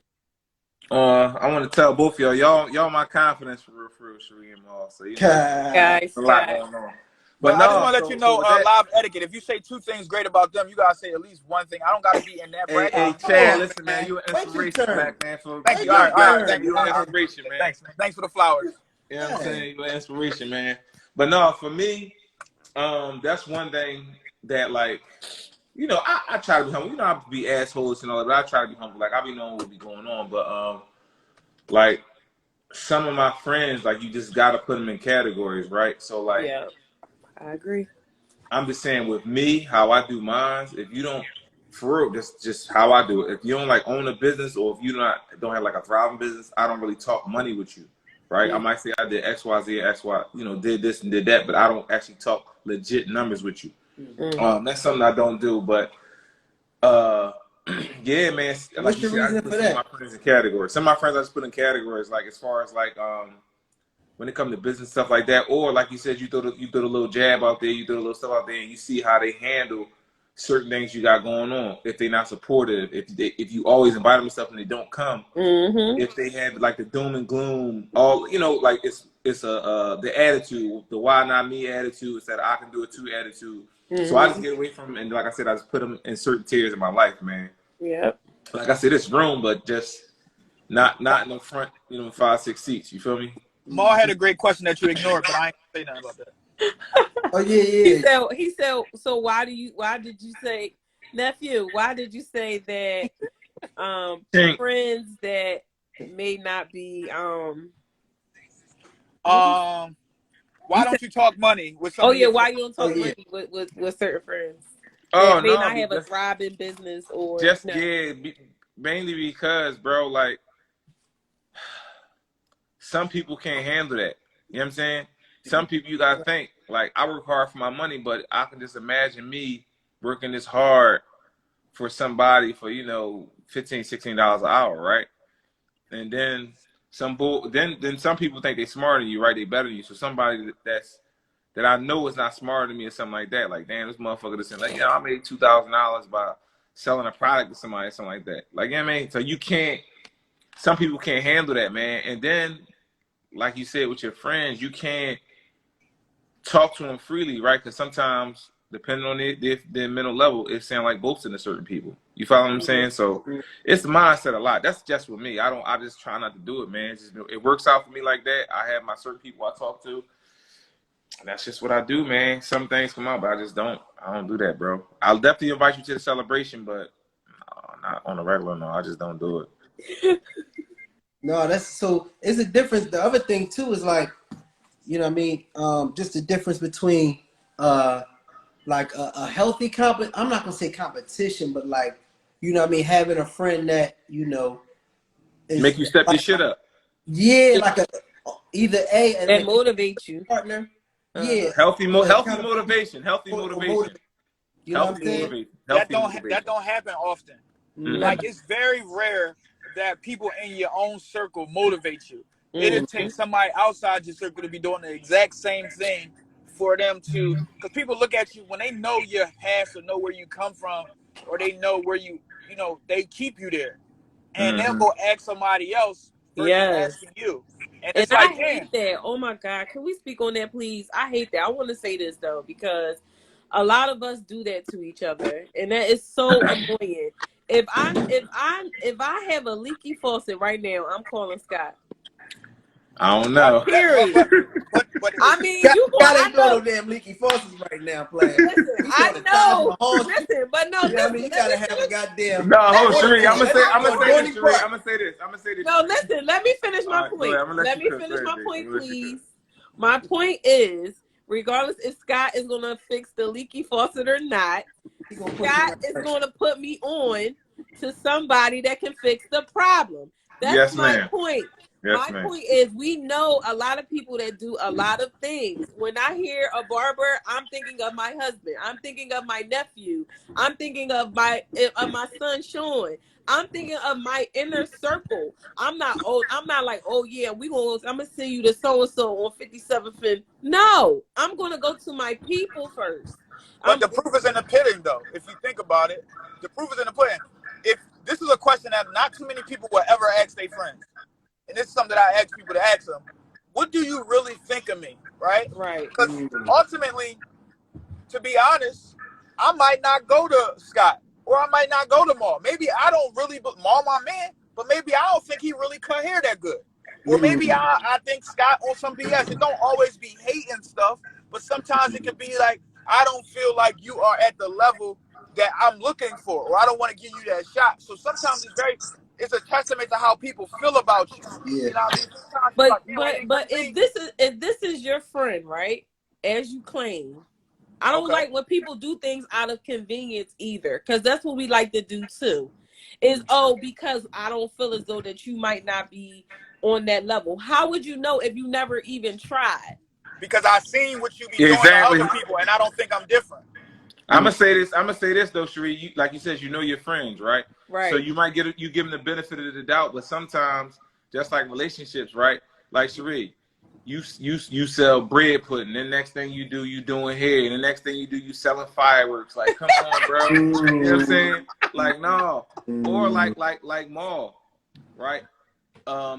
I want to tell both of y'all my confidence for real, Sheree and all. So you know, Guys, a lot Scott. going on. But But I just no, want to let you so know, with that, live etiquette. If you say two things great about them, you gotta say at least one thing. I don't gotta be in that bracket. hey Come Chad, on, listen, man, man. you an Wait your inspiration, turn. black man. For Thank Wait you. your All right, you, turn, thank you. you an man. inspiration, man. Thanks, man. Thanks for the flowers. You know what I'm Yeah. saying? You an inspiration, man. But no, for me, that's one thing that like, you know, I try to be humble. You know, I be assholes and all that, but I try to be humble. Like I be knowing what be going on, but like some of my friends, like you just gotta put them in categories, right? So like, Yeah, I agree. I'm just saying with me, how I do mine. If you don't, for real, that's just how I do it. If you don't like own a business, or if you don't have like a thriving business, I don't really talk money with you, right? I might say I did X, Y, Z, X, Y, you know, did this and did that, but I don't actually talk legit numbers with you. That's something I don't do. But yeah, man, like What's you your said, I reason just put for some of my that? friends in categories. Some of my friends I just put in categories, like as far as like when it comes to business stuff like that, or like you said, you throw the little jab out there, you throw the little stuff out there, and you see how they handle certain things you got going on. If they're not supportive, if you always invite them to stuff and they don't come, Mm-hmm. if they have like the doom and gloom, all you know, like it's the attitude, the why not me attitude, instead of I can do it too attitude. So I just get away from them, and like I said, I just put them in certain tiers in my life, man. Yep. Like I said, it's room, but just not in the front, you know, 5, 6 seats. You feel me? Maul had a great question that you ignored, but I ain't gonna say nothing about that. Oh yeah, He yeah. said. He said. So why did you say, nephew? Why did you say that? Think. Friends that may not be Why don't you talk money with some oh of yeah, your why friends? you don't Oh talk yeah. money with certain friends Oh that may no, not have a because thriving business or just no. yeah, mainly because, bro, like some people can't handle that. You know what I'm saying? Some people you gotta think like I work hard for my money, but I can just imagine me working this hard for somebody for $15, $16 an hour, right? And then then some people think they smarter than you, right? They better than you. So somebody that I know is not smarter than me or something like that. Like, damn, this motherfucker just saying, like, I made $2,000 by selling a product to somebody or something like that. Like, you know what I mean? So some people can't handle that, man. And then, like you said, with your friends, you can't talk to them freely, right? Because sometimes, depending on their mental level, it sounds like boasting to certain people. You follow what I'm saying? So it's the mindset a lot. That's just with me. I just try not to do it, man. It works out for me like that. I have my certain people I talk to. That's just what I do, man. Some things come out, but I don't do that, bro. I'll definitely invite you to the celebration, but not on a regular. No, I just don't do it. No, that's so. It's a difference. The other thing too is like, you know what I mean. Just the difference between like a healthy I'm not gonna say competition, but like, you know what I mean, having a friend that you know Make is you step your like, shit up. yeah, like either an That accountability motivate you. partner, yeah, Uh-huh. Healthy accountability motivation. Healthy or motivation. you know what I'm Healthy saying? motivation. That Healthy that motivation. don't happen often. Mm-hmm. Like it's very rare that people in your own circle motivate you. It'll Mm-hmm. take somebody outside your circle to be doing the exact same thing for them to, because people look at you when they know your past or know where you come from, or they know where you know, they keep you there, and they'll Mm-hmm. go ask somebody else versus Yes. asking you. And And it's I like, damn. hate that. Oh my God. Can we speak on that, please? I hate that. I want to say this though, because a lot of us do that to each other. And that is so annoying. If I have a leaky faucet right now, I'm calling Scott. I don't But know. I it's, mean, you going God I ain't doing no know. damn leaky faucets right now, Platt. Listen, He's I on the Taj know. Mahal street. Listen, but no, You know what I mean? listen, You let me gotta have a finish. goddamn No, Let hold me Sheree. finish. I'm gonna Let say me I'm gonna finish. say Dorney this, Sheree. Park. I'm gonna say this. I'm gonna say this, No, Sheree. listen, let me finish All my right, go point. ahead. I'm gonna let Let you me cook. Go finish ahead, my Jake. I'm point, gonna let you please. cook. My point is, regardless if Scott is gonna fix the leaky faucet or not, He gonna put you Scott right is first. gonna put me on to somebody that can fix the problem. That's Yes, my ma'am. point. Yes, My ma'am. point is, we know a lot of people that do a lot of things. When I hear a barber, I'm thinking of my husband. I'm thinking of my nephew. I'm thinking of my son Sean. I'm thinking of my inner circle. I'm not old. I'm not like, oh yeah, I'm gonna send you to so and so on 57th and no, I'm gonna go to my people first. But the proof is in the pudding, though. If you think about it, the proof is in the pudding. If this is a question that not too many people will ever ask their friends, and this is something that I ask people to ask them: what do you really think of me, right? Right. Because ultimately, to be honest, I might not go to Scott or I might not go to Maul. Maybe I don't really, but Maul my man, but maybe I don't think he really cut hair that good. Or maybe I think Scott on some BS. It don't always be hating stuff, but sometimes it can be like, I don't feel like you are at the level that I'm looking for, or I don't want to give you that shot. So sometimes it's a testament to how people feel about you. Yeah. You know what I mean? Sometimes you're But like, damn, I ain't but really me. if this is your friend, right? As you claim, I don't Okay. like when people do things out of convenience either, because that's what we like to do too. Is because I don't feel as though that you might not be on that level. How would you know if you never even tried? Because I seen what you be doing to Exactly. other people, and I don't think I'm different. I'm gonna say this. I'm gonna say this though, Sheree. Like you said, you know your friends, right? So Right. you might you give them the benefit of the doubt, but sometimes, just like relationships, right? Like Sheree, you sell bread pudding. Then next thing you do, you doing hair. And the next thing you do, you selling fireworks. Like, come on, bro. You know what I'm saying? Like, no. Or like Maul, right?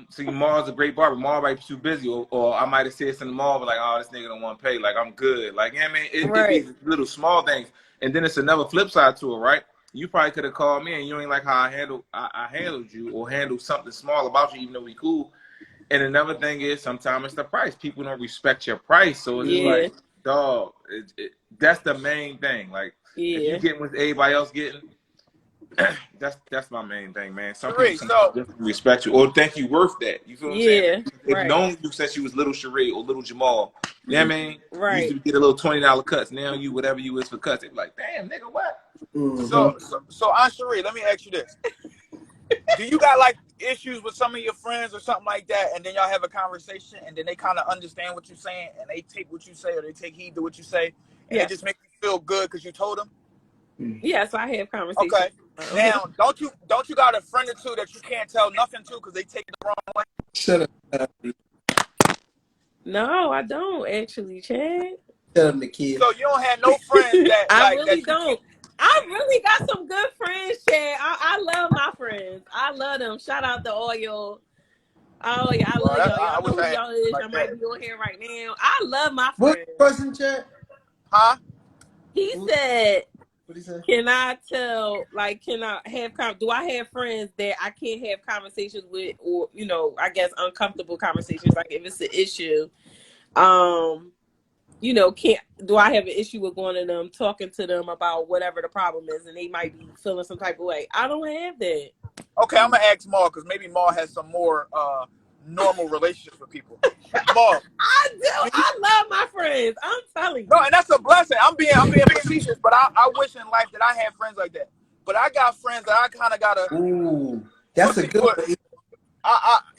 See, Maul's a great barber. Maul might be too busy, or I might have said something to Maul, but like, oh, this nigga don't want to pay. Like, I'm good. Like, yeah, man, it be Right. little small things. And then it's another flip side to it, right? You probably could have called me and you ain't like how I handled you or handled something small about you, even though we cool. And another thing is sometimes it's the price. People don't respect your price. So it's just Yeah. like, dog, that's the main thing. Like, if you Yeah. get what everybody else getting, that's my main thing, man. Some people Sheree, sometimes so just respect you or think you worth that. You feel what I'm saying? Yeah. They've Right. known you since you was little Sheree or little Jamal. Yeah, you know what I mean, you used Right. to get a little $20 cuts. Now you whatever you is for cuts. They be like, damn, nigga, what? so Aunt Sheree, let me ask you this: do you got like issues with some of your friends or something like that, and then y'all have a conversation, and then they kind of understand what you're saying, and they take what you say, or they take heed to what you say, and it Yes. just make you feel good because you told them? Yes, I have conversations. Okay. Now, don't you got a friend or two that you can't tell nothing to because they take it the wrong way? Shut up. No, I don't actually, Chad. Shut up, Nakia. So you don't have no friends that I like really that you can't. don't. I really got some good friends, Chad. I love my friends. I love them. Shout out to all y'all. Oh yeah, I Well, love y'all. I Y'all know wish I who had y'all is. like Y'all might that. be on here right now. I love my What friends. person chat? Huh? He What said, he say? "Can I tell? Like, can I have? Do I have friends that I can't have conversations with, or I guess uncomfortable conversations? Like if it's an issue, um, can't do I have an issue with going to them, talking to them about whatever the problem is, and they might be feeling some type of way. I don't have that. Okay, I'm gonna ask Maul because maybe Maul has some more normal relationships with people. Maul, I do. do you? I love my friends. I'm telling No, you. and that's a blessing. I'm being facetious, but I wish in life that I had friends like that. But I got friends that I kind of got a Ooh, that's a good pussyfoot. one.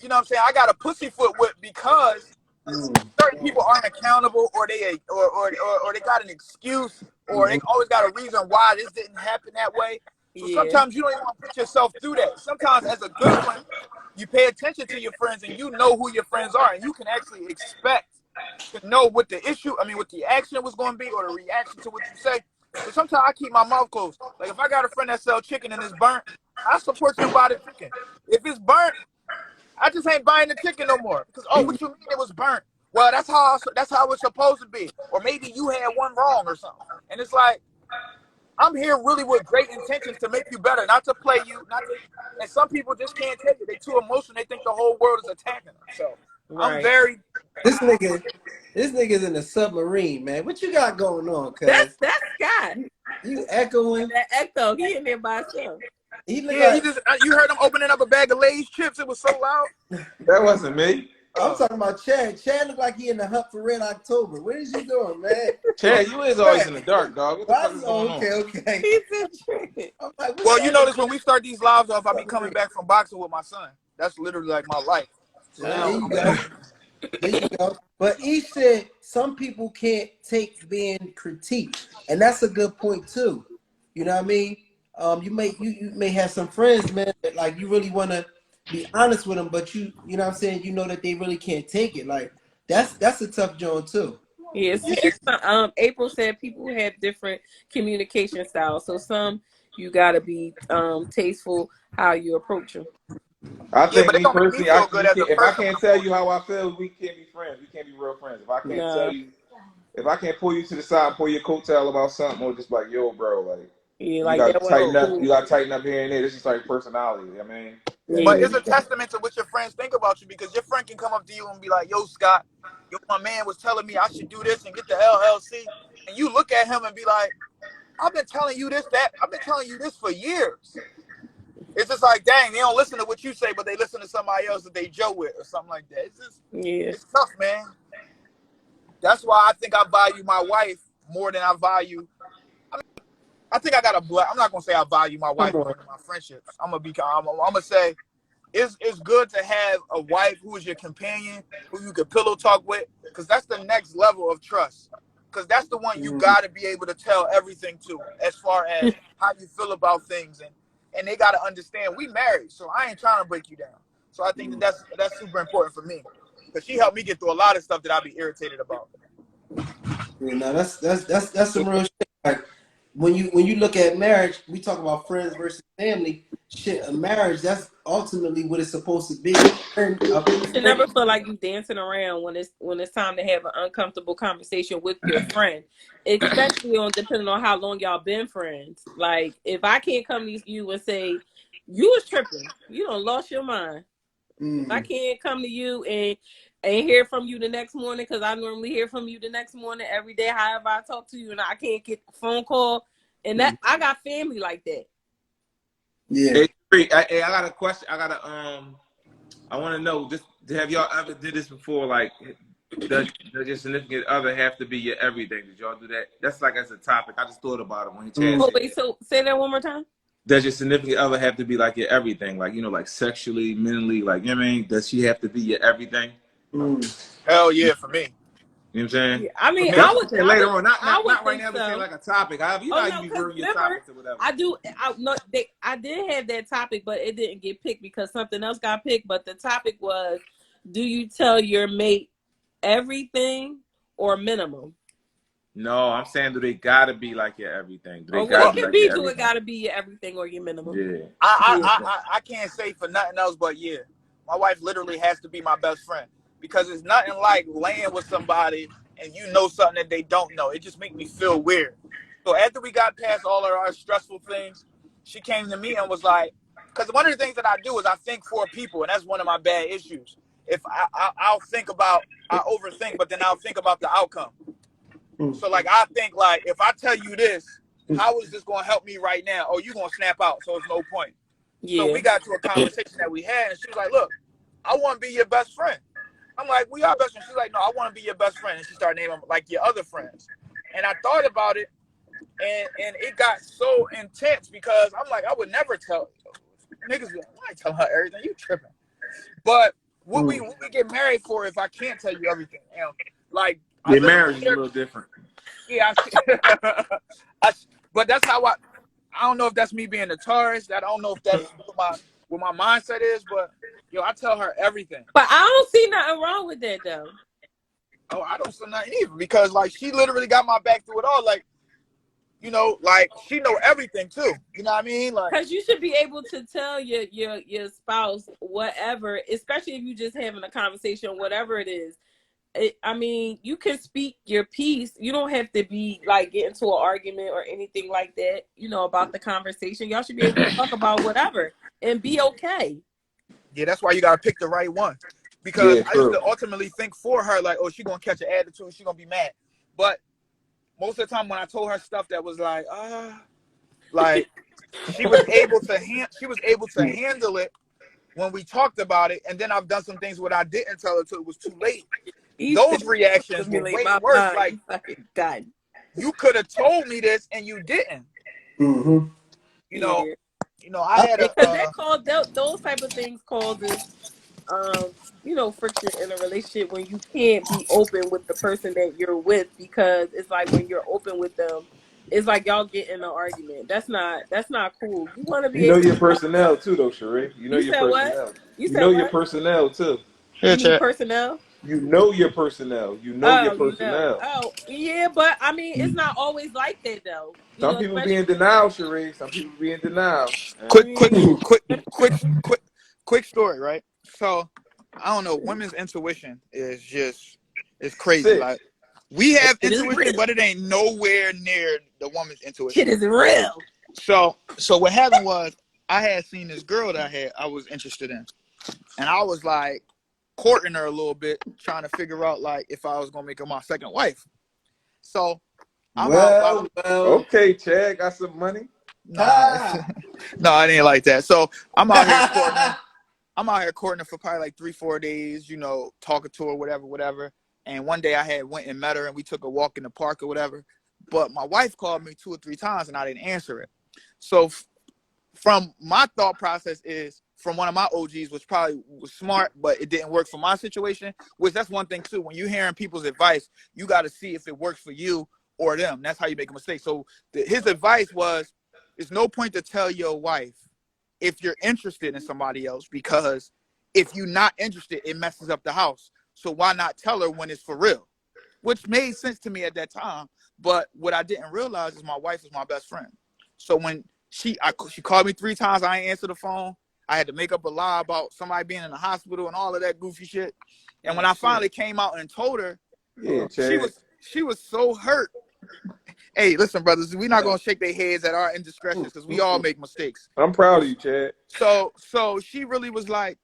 You know what I'm saying? I got a pussyfoot with because Mm. certain people aren't accountable, or they got an excuse, or they always got a reason why this didn't happen that way. So Yeah. sometimes you don't even want to put yourself through that. Sometimes, as a good friend, you pay attention to your friends and you know who your friends are, and you can actually expect to know what the issue, what the action was going to be, or the reaction to what you say. So sometimes I keep my mouth closed. Like if I got a friend that sells chicken and it's burnt, I support you buy the chicken. If it's burnt, I just ain't buying the ticket no more. Because what you mean it was burnt? Well, that's how it's supposed to be. Or maybe you had one wrong or something. And it's like, I'm here really with great intentions to make you better, not to play you, not to. And some people just can't take it. They too emotional. They think the whole world is attacking them. So I'm Right. very. This nigga's in a submarine, man. What you got going on, cuz? That's Scott. You echoing. That Echo, he in there by himself. He look Yeah, he like just. You heard him opening up a bag of Lay's chips. It was so loud. That wasn't me. I'm talking about Chad. Chad look like he in the hunt for Red October. What is you doing, man? Chad, you is always in the dark, dog. What the fuck is going Okay, on? okay. He's in trick. I'm like, Well, you notice when we start these lives off, I be coming back from boxing with my son. That's literally like my life. So There now you I'm go. back. There you go. But he said some people can't take being critiqued, and that's a good point too. You know what I mean? You may have some friends, man, that like you really want to be honest with them, but you know what I'm saying, you know that they really can't take it. Like that's a tough joint too. Yes. April said people have different communication styles. So some you gotta be tasteful how you approach them. I Yeah, think but it me don't make me personally, feel good as a if I person. can't tell you how I feel, we can't be friends. We can't be real friends. If I can't tell Nah. you, if I can't pull you to the side and pull your coattail about something, or just like, yo, bro, like Yeah, you like gotta that wasn't tighten up. cool. You gotta tighten up here and there. This is like personality. I mean, But Yeah. it's a testament to what your friends think about you because your friend can come up to you and be like, "Yo, Scott, my man was telling me I should do this and get the LLC," and you look at him and be like, "I've been telling you this, that. I've been telling you this for years." It's just like, dang, they don't listen to what you say, but they listen to somebody else that they joke with or something like that. Yeah. It's tough, man. That's why I think I value my wife more than I value. I think I got a black. I'm not gonna say I value my Come wife more on. than my friendships. I'm gonna say it's good to have a wife who is your companion, who you can pillow talk with, because that's the next level of trust. Because that's the one you got to be able to tell everything to, as far as how you feel about things, and they got to understand we married, so I ain't trying to break you down. So I think that's super important for me, because she helped me get through a lot of stuff that I'd be irritated about. You know, that's some real shit. Like when you look at marriage, we talk about friends versus family. Shit, a marriage, that's ultimately what it's supposed to be. You should never feel like you dancing around when it's time to have an uncomfortable conversation with your friend, especially on depending on how long y'all been friends. Like if I can't come to you and say you was tripping, you done lost your mind. If I can't come to you and hear from you the next morning, because I normally hear from you the next morning every day, however I talk to you, and I can't get a phone call, and that I got family like that. Yeah. hey, I got a question. I want to know, just have y'all ever did this before? Like, does your significant other have to be your everything? Did y'all do that? That's like as a topic. I just thought about it when Chad said Wait, that. so say that one more time. Does your significant other have to be like your everything? Like, like sexually, mentally, like, you know what I mean? Does she have to be your everything? Hell yeah, for me. You know what I'm saying? Yeah, I mean, That's what I'm saying later on. I would Not right think now, but saying so. like a topic. However, you know how you No, be because ruining your remember, topics or whatever. I did have that topic, but it didn't get picked because something else got picked. But the topic was, do you tell your mate everything or minimum? No, I'm saying, do they gotta be like your everything? Do they Or gotta it be can like your be, do it everything? gotta be your everything or your minimum? Yeah. I can't say for nothing else, but yeah, my wife literally has to be my best friend, because it's nothing like laying with somebody and you know something that they don't know. It just makes me feel weird. So after we got past all of our stressful things, she came to me and was like, because one of the things that I do is I think for people, and that's one of my bad issues. If I'll I overthink, but then I'll think about the outcome. So like I think like, if I tell you this, how is this going to help me right now? Oh, you going to snap out, so it's no point. So Yeah. we got to a conversation that we had, and she was like, "Look, I want to be your best friend." I'm like, "We are best friends." She's like, "No, I want to be your best friend." And she started naming like your other friends. And I thought about it, and it got so intense because I'm like, I would never tell niggas. I ain't telling her everything. You tripping? But what we get married for if I can't tell you everything? You know, like I Your literally marriage is a little different. yeah, but that's how I don't know if that's me being a tourist. I don't know if that's what my mindset is, but yo, I tell her everything. But I don't see nothing wrong with that though. Oh, I don't say nothing either, because like she literally got my back through it all. Like You know, like she know everything too. You know what I mean? Like, because you should be able to tell your spouse whatever, especially if you just having a conversation, whatever it is. I mean, you can speak your piece. You don't have to be like get into an argument or anything like that, you know, about the conversation. Y'all should be able to talk about whatever and be okay. yeah, that's why you gotta pick the right one. Because Yeah, I used true. to ultimately think for her, like, oh, she gonna catch an attitude, she gonna be mad. But most of the time when I told her stuff that was like she was able to handle it when we talked about it. And then I've done some things where I didn't tell her till it was too late. He said, Those reactions were stimulate way my worse. mind. Like, You fucking done. you could have told me this and you didn't. Mm-hmm. You know, Yeah. I had Because that called those type of things causes you know, friction in a relationship when you can't be open with the person that you're with, because it's like when you're open with them, it's like y'all get in an argument. That's not cool. You want to You be know able to your personnel too, though, Sheree. You know You your said what? personnel. You You said know your what? personnel too. You mean chat. personnel? You know your personnel. You know your Oh, you know. personnel. Oh, yeah, but I mean, it's not always like that though. You Some know, people be especially in denial, Sheree. Some people be in denial. I quick, quick, mean, quick, quick, quick, quick story, right? So I don't know. Women's intuition is just it's crazy. Sick. Like, we that have shit is intuition, real. but it ain't nowhere near the woman's Shit intuition. is real. So what happened was I had seen this girl that I was interested in, and I was like courting her a little bit, trying to figure out like if I was gonna make her my second wife. So I'm out. Well. Okay, Chad, got some money. Nah, no, it ain't like that. So I'm out here courting her. I'm out here courting her for probably like 3-4 days, you know, talking to her, whatever. And one day I had went and met her and we took a walk in the park or whatever. But my wife called me 2 or 3 times and I didn't answer it. So from my thought process is from one of my OGs, which probably was smart, but it didn't work for my situation, which that's one thing too. When you're hearing people's advice, you got to see if it works for you or them. That's how you make a mistake. So his advice was, there's no point to tell your wife if you're interested in somebody else, because if you're not interested, it messes up the house. So why not tell her when it's for real? Which made sense to me at that time. But what I didn't realize is my wife is my best friend. So when she called me 3 times, I ain't answered the phone. I had to make up a lie about somebody being in the hospital and all of that goofy shit. And when I finally came out and told her, Yeah, Chad. she was so hurt. Hey, listen, brothers, we're not gonna shake their heads at our indiscretions because we all make mistakes. I'm proud of you, Chad. So she really was like,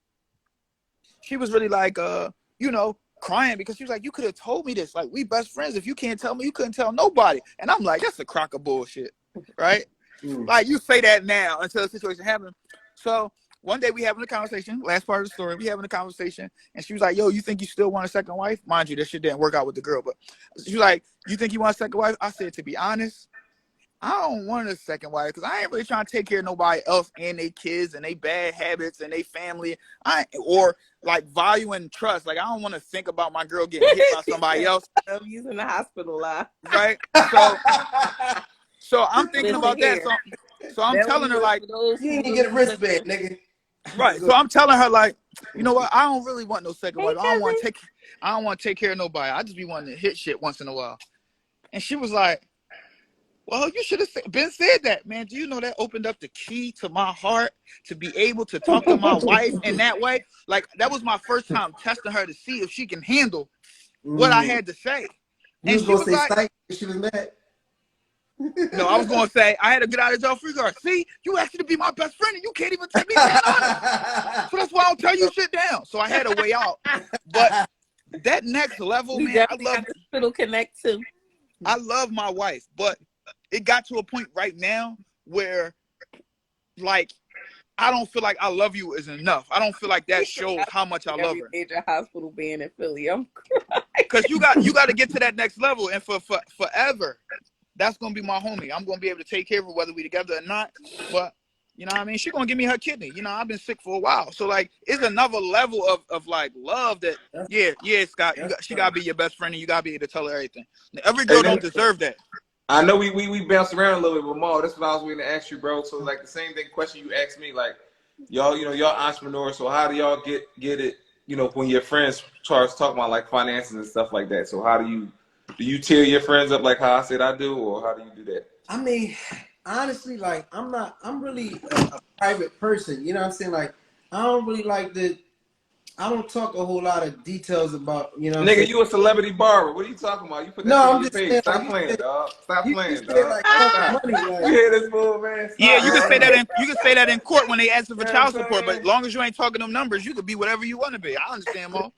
you know, crying because she was like, you could have told me this. Like, we best friends. If you can't tell me, you couldn't tell nobody. And I'm like, that's a crock of bullshit, right? Like, you say that now until the situation happens. So one day we having a conversation, last part of the story, we having a conversation, and she was like, yo, you think you still want a second wife? Mind you, that shit didn't work out with the girl, but she was like, you think you want a second wife? I said, to be honest, I don't want a second wife because I ain't really trying to take care of nobody else and their kids and their bad habits and their family. Or like value and trust. Like, I don't want to think about my girl getting hit by somebody else. I'm using the hospital lie. Right? So I'm thinking about that. So I'm telling her like, you didn't even get a wristband, nigga. right. So I'm telling her like, you know what? I don't really want no second wife. Hey, I don't want to take care of nobody. I just be wanting to hit shit once in a while. And she was like, well, you should have been said that, man. Do you know that opened up the key to my heart to be able to talk to my wife in that way? Like, that was my first time testing her to see if she can handle what I had to say. You was gonna say like, she was mad. No, I was gonna say I had to get out of jail free card. See, you asked me to be my best friend and you can't even take me down on it. So that's why I don't tell you shit down. So I had a way out. But that next level, we man, definitely got the hospital connect too. I love my wife, but it got to a point right now where, like, I don't feel like I love you is enough. I don't feel like that shows how much I love her. Major hospital being in Philly, I'm crying. Because you got to get to that next level, and for forever, that's gonna be my homie. I'm gonna be able to take care of her whether we together or not. But you know what I mean? She's gonna give me her kidney. You know, I've been sick for a while, so like, it's another level of like love that. Yeah, Scott, she gotta be your best friend, and you gotta be able to tell her everything. Every girl don't deserve that. I know we bounced around a little bit with Maul. That's what I was waiting to ask you, bro. So like the same question you asked me, like, y'all, you know, y'all entrepreneurs. So how do y'all get it? You know, when your friends starts talking about like finances and stuff like that. So how do you Do you tear your friends up like how I said I do, or how do you do that? I mean, honestly, like I'm really a private person. You know what I'm saying? Like I don't really like the. I don't talk a whole lot of details about. You know what I'm Nigga, saying? you a celebrity barber. What are you talking about? You put that shit No, on I'm your just page. saying. Like Stop playing, said, dog. Stop you playing, said dog. like Like, fuck stop. money. You Like hear this fool, man? Yeah, Stop, you can say man. that in court when they ask for You know what I'm child support, but saying? as long as you ain't talking them numbers, you could be whatever you want to be. I understand, Mo.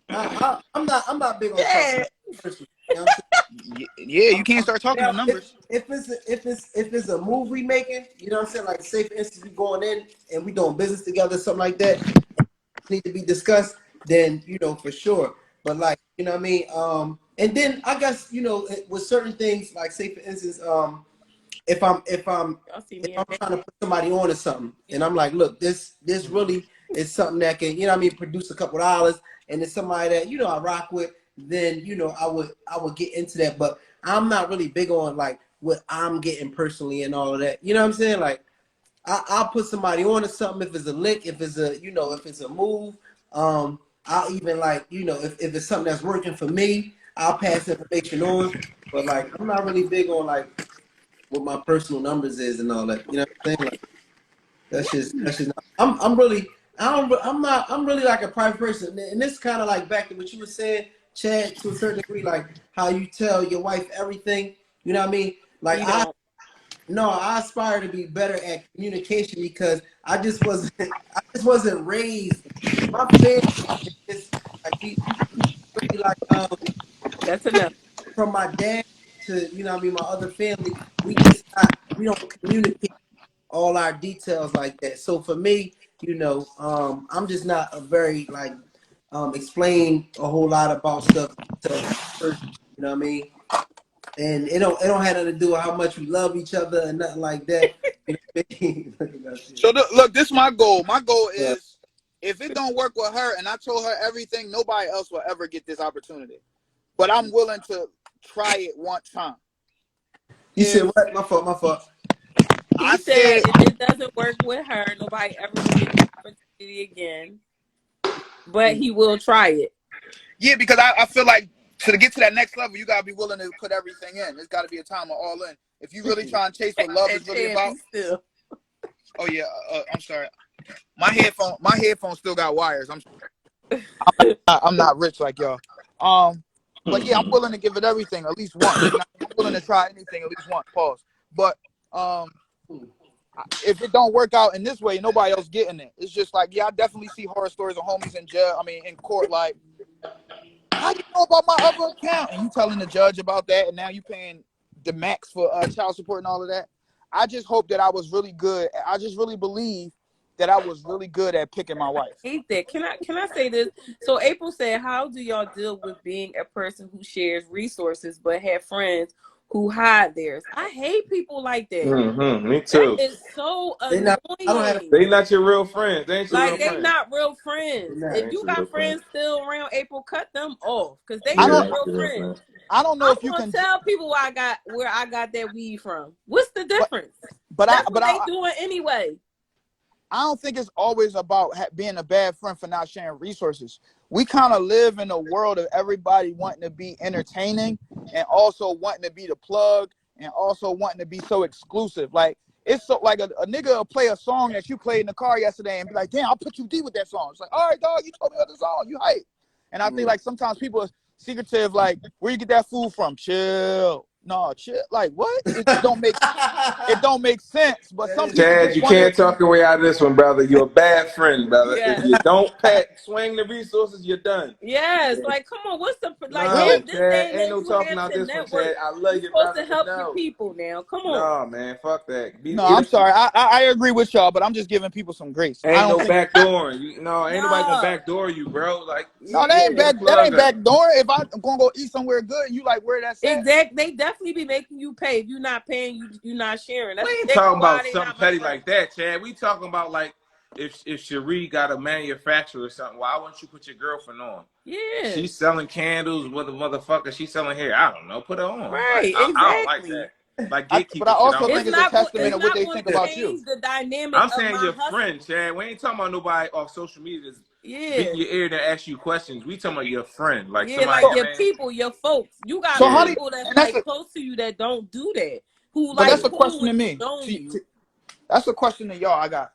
I'm not big on talking Yeah. personally. You know what I'm saying? Yeah, you can't start talking Now, them numbers. if it's a move we making, you know what I'm saying? Like say for instance we going in and we doing business together, something like that, need to be discussed, then for sure. But like, you know what I mean? And then I guess, with certain things, like say for instance, if I'm if I'm Y'all see if me I'm in bed. trying to put somebody on to something, and I'm like, look, this really is something that can, produce a couple dollars, and it's somebody that I rock with, then I would get into that. But I'm not really big on like what I'm getting personally and all of that. You know what I'm saying? Like I'll put somebody on to something if it's a lick, if it's a move. I'll even like if it's something that's working for me, I'll pass information on. But like I'm not really big on like what my personal numbers is and all that. You know what I'm saying? Like that's just not, I'm really I'm really like a private person. And this kind of like back to what you were saying, Chad, to a certain degree, like how you tell your wife everything. You know what I mean? Like You don't. I aspire to be better at communication because I just wasn't raised. My family is like we really like That's enough. from my dad to what I mean my other family, we don't communicate all our details like that. So for me, I'm just not a very like explain a whole lot about stuff to person, you know what I mean? And it don't have nothing to do with how much we love each other and nothing like that. You know what I mean? So look, this is my goal. My goal But is if it don't work with her and I told her everything, nobody else will ever get this opportunity. But I'm willing to try it one time. you said If what? My fault. He I said said, if it doesn't work with her, nobody ever will get the opportunity again. But he will try it. yeah, because I feel like to get to that next level, you gotta be willing to put everything in. There's gotta be a time of all in. If you really try and chase what love is really about. Still. Oh yeah, I'm sorry. My headphone still got wires. I'm not rich like y'all. But yeah, I'm willing to give it everything at least once. You know, I'm willing to try anything at least once. Pause. But if it don't work out in this way, nobody else getting it. It's just like, yeah, I definitely see horror stories of homies in jail. I mean, in court, like, how you know about my other account? And you telling the judge about that, and now you paying the max for child support and all of that. I just hope that I was really good. I just really believe that I was really good at picking my wife. Hate that. Can I say this? So April said, how do y'all deal with being a person who shares resources but have friends who hide theirs? I hate people like that. Me That too. is so They not. I don't have. annoying. They not your real friends. They ain't your real Like they friends. not real They friends. not. They If ain't you your real got friends. friends still around, April, cut them off because they I Yeah, not they don't. ain't real your real friends. friends. I don't know I'm if you gonna can, tell people where I got that weed from. What's the but difference? but I That's but what they doing anyway. I don't think it's always about being a bad friend for not sharing resources. We kind of live in a world of everybody wanting to be entertaining and also wanting to be the plug and also wanting to be so exclusive. Like it's so like a nigga will play a song that you played in the car yesterday and be like, damn, I'll put you deep with that song. It's like, all right, dog, you told me about the song, you hype. And I think like sometimes people are secretive, like, where you get that food from? Chill. No, chill. Like what? It don't make sense. But some people Chad, just you want to. can't talk your way out of this one, brother. You're a bad friend, brother. If Yes. you don't swing the resources, you're done. Yes, like come on, what's the like No, this Chad, day and ain't age no you talking have out to this one, network. Chad. I love You're you, supposed to brother, but help your no. people now. Come on. No, man, fuck that. No, I'm sorry. I agree with y'all, but I'm just giving people some grace. I Ain't don't no think. backdooring. Ain't nobody gonna No. backdoor you, bro. Like, No, put a that plug ain't up. back door. If I'm gonna go eat somewhere good, and you like where that's at. Exactly. They definitely be making you pay. If you're not paying, you're not sharing. We That's ain't exactly talking why about they something not my petty friend. like that, Chad. We talking about like if Cherie got a manufacturer or something. Why wouldn't you put your girlfriend on? Yeah. She's selling candles with a motherfucker. She's selling hair. I don't know. Put her on. Like Right. I don't like Exactly. that. Like But I gatekeeper shit. I also don't think It's like it's a that. not testament of what going they to think about you. change the dynamic I'm of saying my your hustle. friend, Chad. We ain't talking about nobody off social media be in Yeah. your ear to ask you questions. We talking about your friend, like Yeah, somebody, like yeah, your man. people, your folks. You got So how Yeah. do you, people that's and like close to you that don't do that. Who but like that's a cool question with to you, me. knowing you. That's a question to y'all. I got.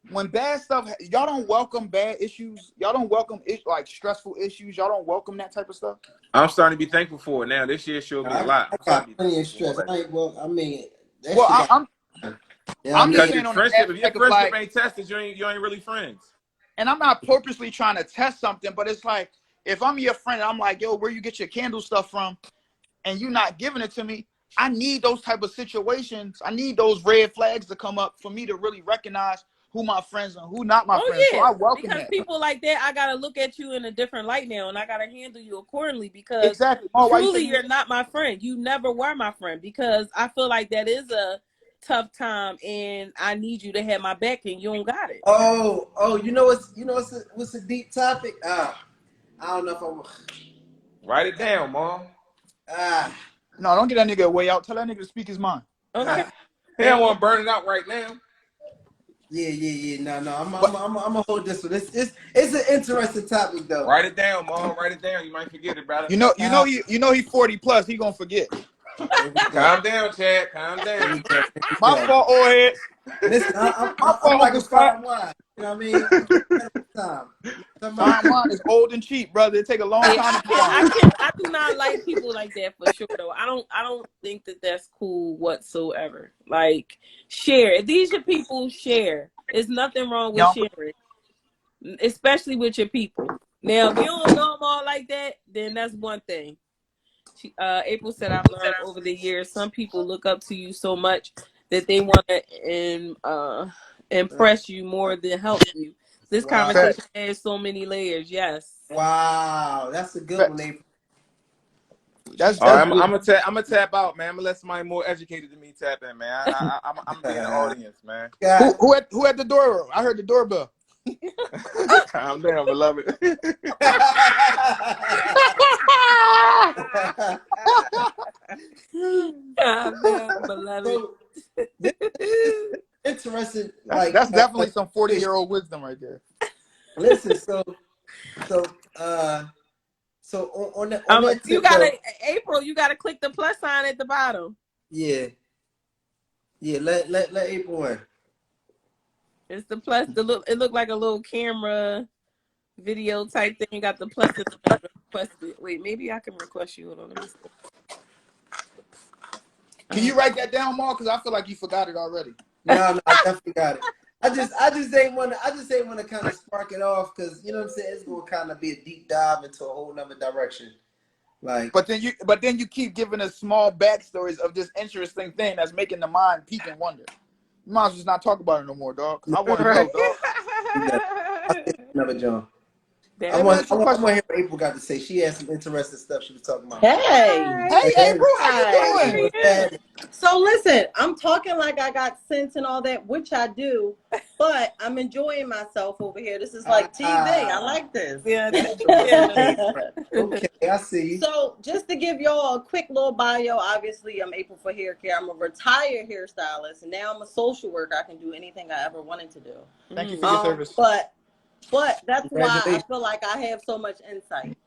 When bad stuff, y'all don't welcome bad issues. Y'all don't welcome like stressful issues. Y'all don't welcome that type of stuff. I'm starting to be thankful for it now. This year showed me a lot. I I'm starting got to be plenty of thankful for all stress. that shit. I mean, that Well, shit got. You know what I I'm just mean? Because saying your on the friendship, if your aspect of friendship like, ain't tested, you ain't really friends. and I'm not purposely trying to test something, but it's like if I'm your friend, I'm like, yo, where you get your candle stuff from, and you not giving it to me. I need those type of situations. I need those red flags to come up for me to really recognize who my friends and who not my friends. Oh So yeah, I welcome because that. people like that, I gotta look at you in a different light now, and I gotta handle you accordingly. Because Exactly. Oh, why you say truly, you? you're not my friend. You never were my friend. Because I feel like that is a tough time, and I need you to have my back, and you don't got it. Oh, what's a deep topic? I don't know if I'm. Write it down, mom. Ah, No, don't get that nigga a way out. Tell that nigga to speak his mind. Okay. He don't want to burn it out right now. yeah. No. But I'm gonna hold this one. It's an interesting topic though. Write it down, mom. Write it down. You might forget it, brother. he 40 plus. He gonna forget. Here we go. Calm down, Chad. Calm Here we down. go. Here we My go. fault, old heads. Listen, My I'm fault, like Uncle a Scott. fine wine. You know what I mean? Time. Fine wine is old and cheap, brother. It take a long Yeah, time I to can't. combine. I do not like people like that for sure. Though I don't think that that's cool whatsoever. Like share. If these your people, share. There's nothing wrong with Y'all, sharing, especially with your people. Now, if you don't know them all like that, then that's one thing. April said, I've learned over the years, some people look up to you so much that they want to impress you more than help you. This Wow. conversation has so many layers. Yes. Wow. That's a good one, April. She All right, that's said I'm, good. I'm gonna I'm gonna tap out, man. I'm gonna let somebody more educated than me tap in, man. I'm gonna be in the audience, man. God. Who at the door? I heard the doorbell. Calm down, beloved. God damn, beloved. So this interesting, That's definitely like some 40-year-old wisdom right there. listen. So uh, so on that You tip though, gotta April, you gotta click the plus sign at the bottom. yeah. Let April in. It's the plus. It looked like a little camera video type thing. You got the plus and requested. Wait, maybe I can request you. Hold on, let me see. Can you write that down, Mark? Because I feel like you forgot it already. No, I definitely got it. I just ain't want to kind of spark it off because you know what I'm saying. It's gonna kind of be a deep dive into a whole nother direction. Like, But then you keep giving us small backstories of this interesting thing that's making the mind peak and wonder. You might as well just not talk about it no more, dog. Cause I want to Right. know, dog. I'll say another John. Hey man, it's I your want to question. hear what April got to say. She had some interesting stuff she was talking about. Hey, Hi. Hey Hey, April, how you How are doing? you? what's that? so listen, I'm talking like I got sense and all that, which I do, but I'm enjoying myself over here. This is like TV. I like this. Yeah, Okay, yeah. okay, I see. So just to give y'all a quick little bio, obviously I'm April for hair care. I'm a retired hairstylist, and now I'm a social worker. I can do anything I ever wanted to do. Thank you for your service. But that's why I Congratulations. feel like I have so much insight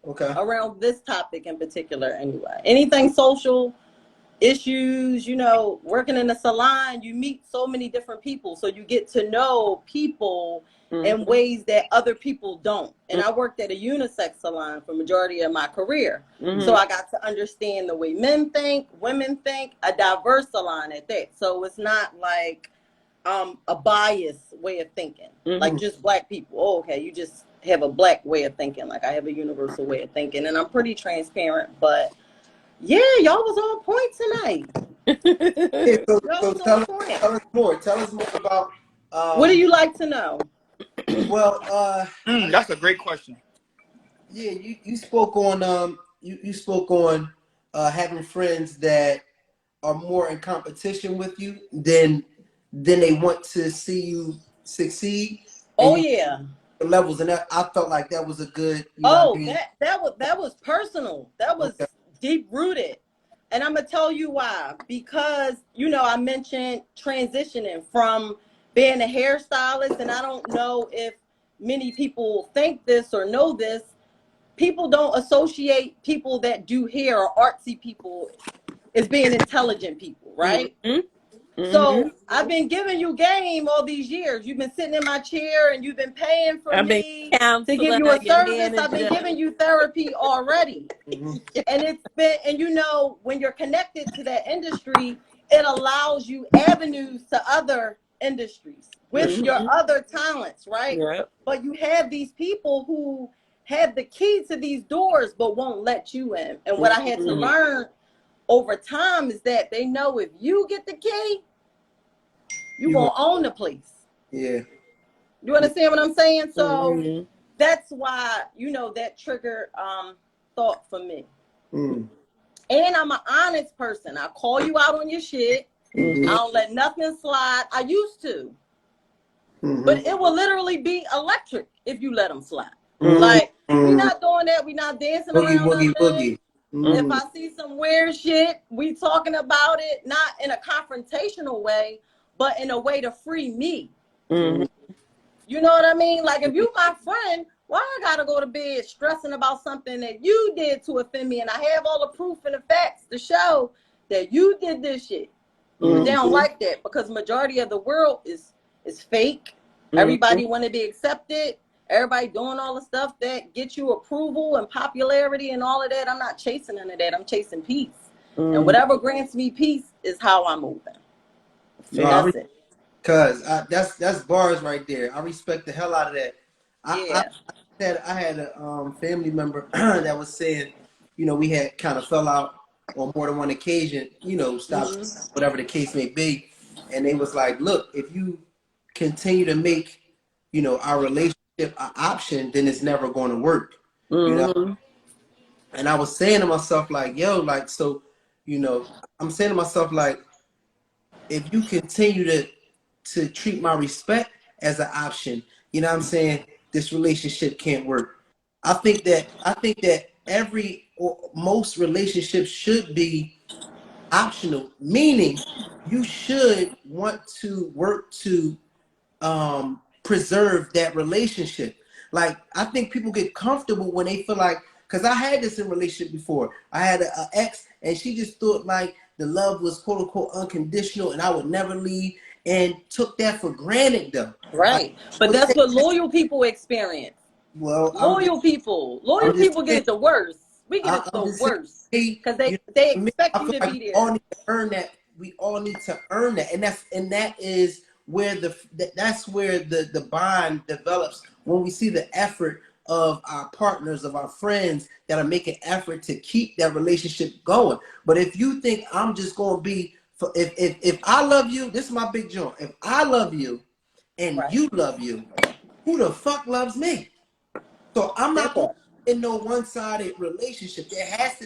Okay. around this topic in particular. Anyway, anything social issues, working in a salon, you meet so many different people, so you get to know people in ways that other people don't. And I worked at a unisex salon for majority of my career, so I got to understand the way men think, women think, a diverse salon at that. So it's not like a biased way of thinking, like just black people. Oh, okay, you just have a black way of thinking. Like I have a universal way of thinking, and I'm pretty transparent, but yeah, y'all was on point tonight. Okay, so Y'all was tell on point. us more. Tell us more about. What do you like to know? Well, That's a great question. yeah, you spoke on you spoke on having friends that are more in competition with you than they want to see you succeed, and Oh you yeah. the levels, and I felt like that was a good, you know what I Oh, mean? that was personal. That was Okay. deep rooted. And I'm gonna tell you why. Because I mentioned transitioning from being a hairstylist, and I don't know if many people think this or know this, people don't associate people that do hair or artsy people as being intelligent people, right? So I've been giving you game all these years. You've been sitting in my chair and you've been paying for me to give you a service. I've been giving you therapy already. And it's been, and you know, when you're connected to that industry, it allows you avenues to other industries with your other talents, right? But you have these people who have the key to these doors but won't let you in. And what I had to learn over time is that they know if you get the key, you gonna own the place. Yeah. You understand what I'm saying? So that's why, you know, that triggered thought for me. And I'm an honest person. I call you out on your shit. I don't let nothing slide. I used to. But it will literally be electric if you let them slide. Like, we not doing that. We not dancing around nothing. If I see some weird shit, we talking about it, not in a confrontational way, but in a way to free me. You know what I mean? Like, if you my friend, why I gotta go to bed stressing about something that you did to offend me, and I have all the proof and the facts to show that you did this shit. But they don't like that because majority of the world is fake. Everybody want to be accepted. Everybody doing all the stuff that gets you approval and popularity and all of that. I'm not chasing none of that. I'm chasing peace. And whatever grants me peace is how I'm moving. So that's it. Cause that's bars right there. I respect the hell out of that. I had a family member that was saying, you know, we had kind of fell out on more than one occasion, you know, whatever the case may be. And they was like, look, if you continue to make, you know, our relationship an option, then it's never going to work. You know? And I was saying to myself, like, yo, like, so, you know, I'm saying to myself, like, if you continue to treat my respect as an option, you know what I'm saying, this relationship can't work. I think that every or most relationships should be optional, meaning you should want to work to preserve that relationship. Like, I think people get comfortable when they feel like, because I had this in a relationship before. I had an ex, and she just thought like the love was quote unquote unconditional, and I would never leave, and took that for granted though. Right, but that's what loyal people experience. Well, loyal people get it the worst. We get it the worst because they expect you to be there. We all need to earn that. We all need to earn that, and that is where that's where the bond develops, when we see the effort of our partners, of our friends that are making effort to keep that relationship going. But if you think I'm just going to be, if I love you, this is my big joint. If I love you and you love you, who the fuck loves me? So I'm not going in no one-sided relationship. It has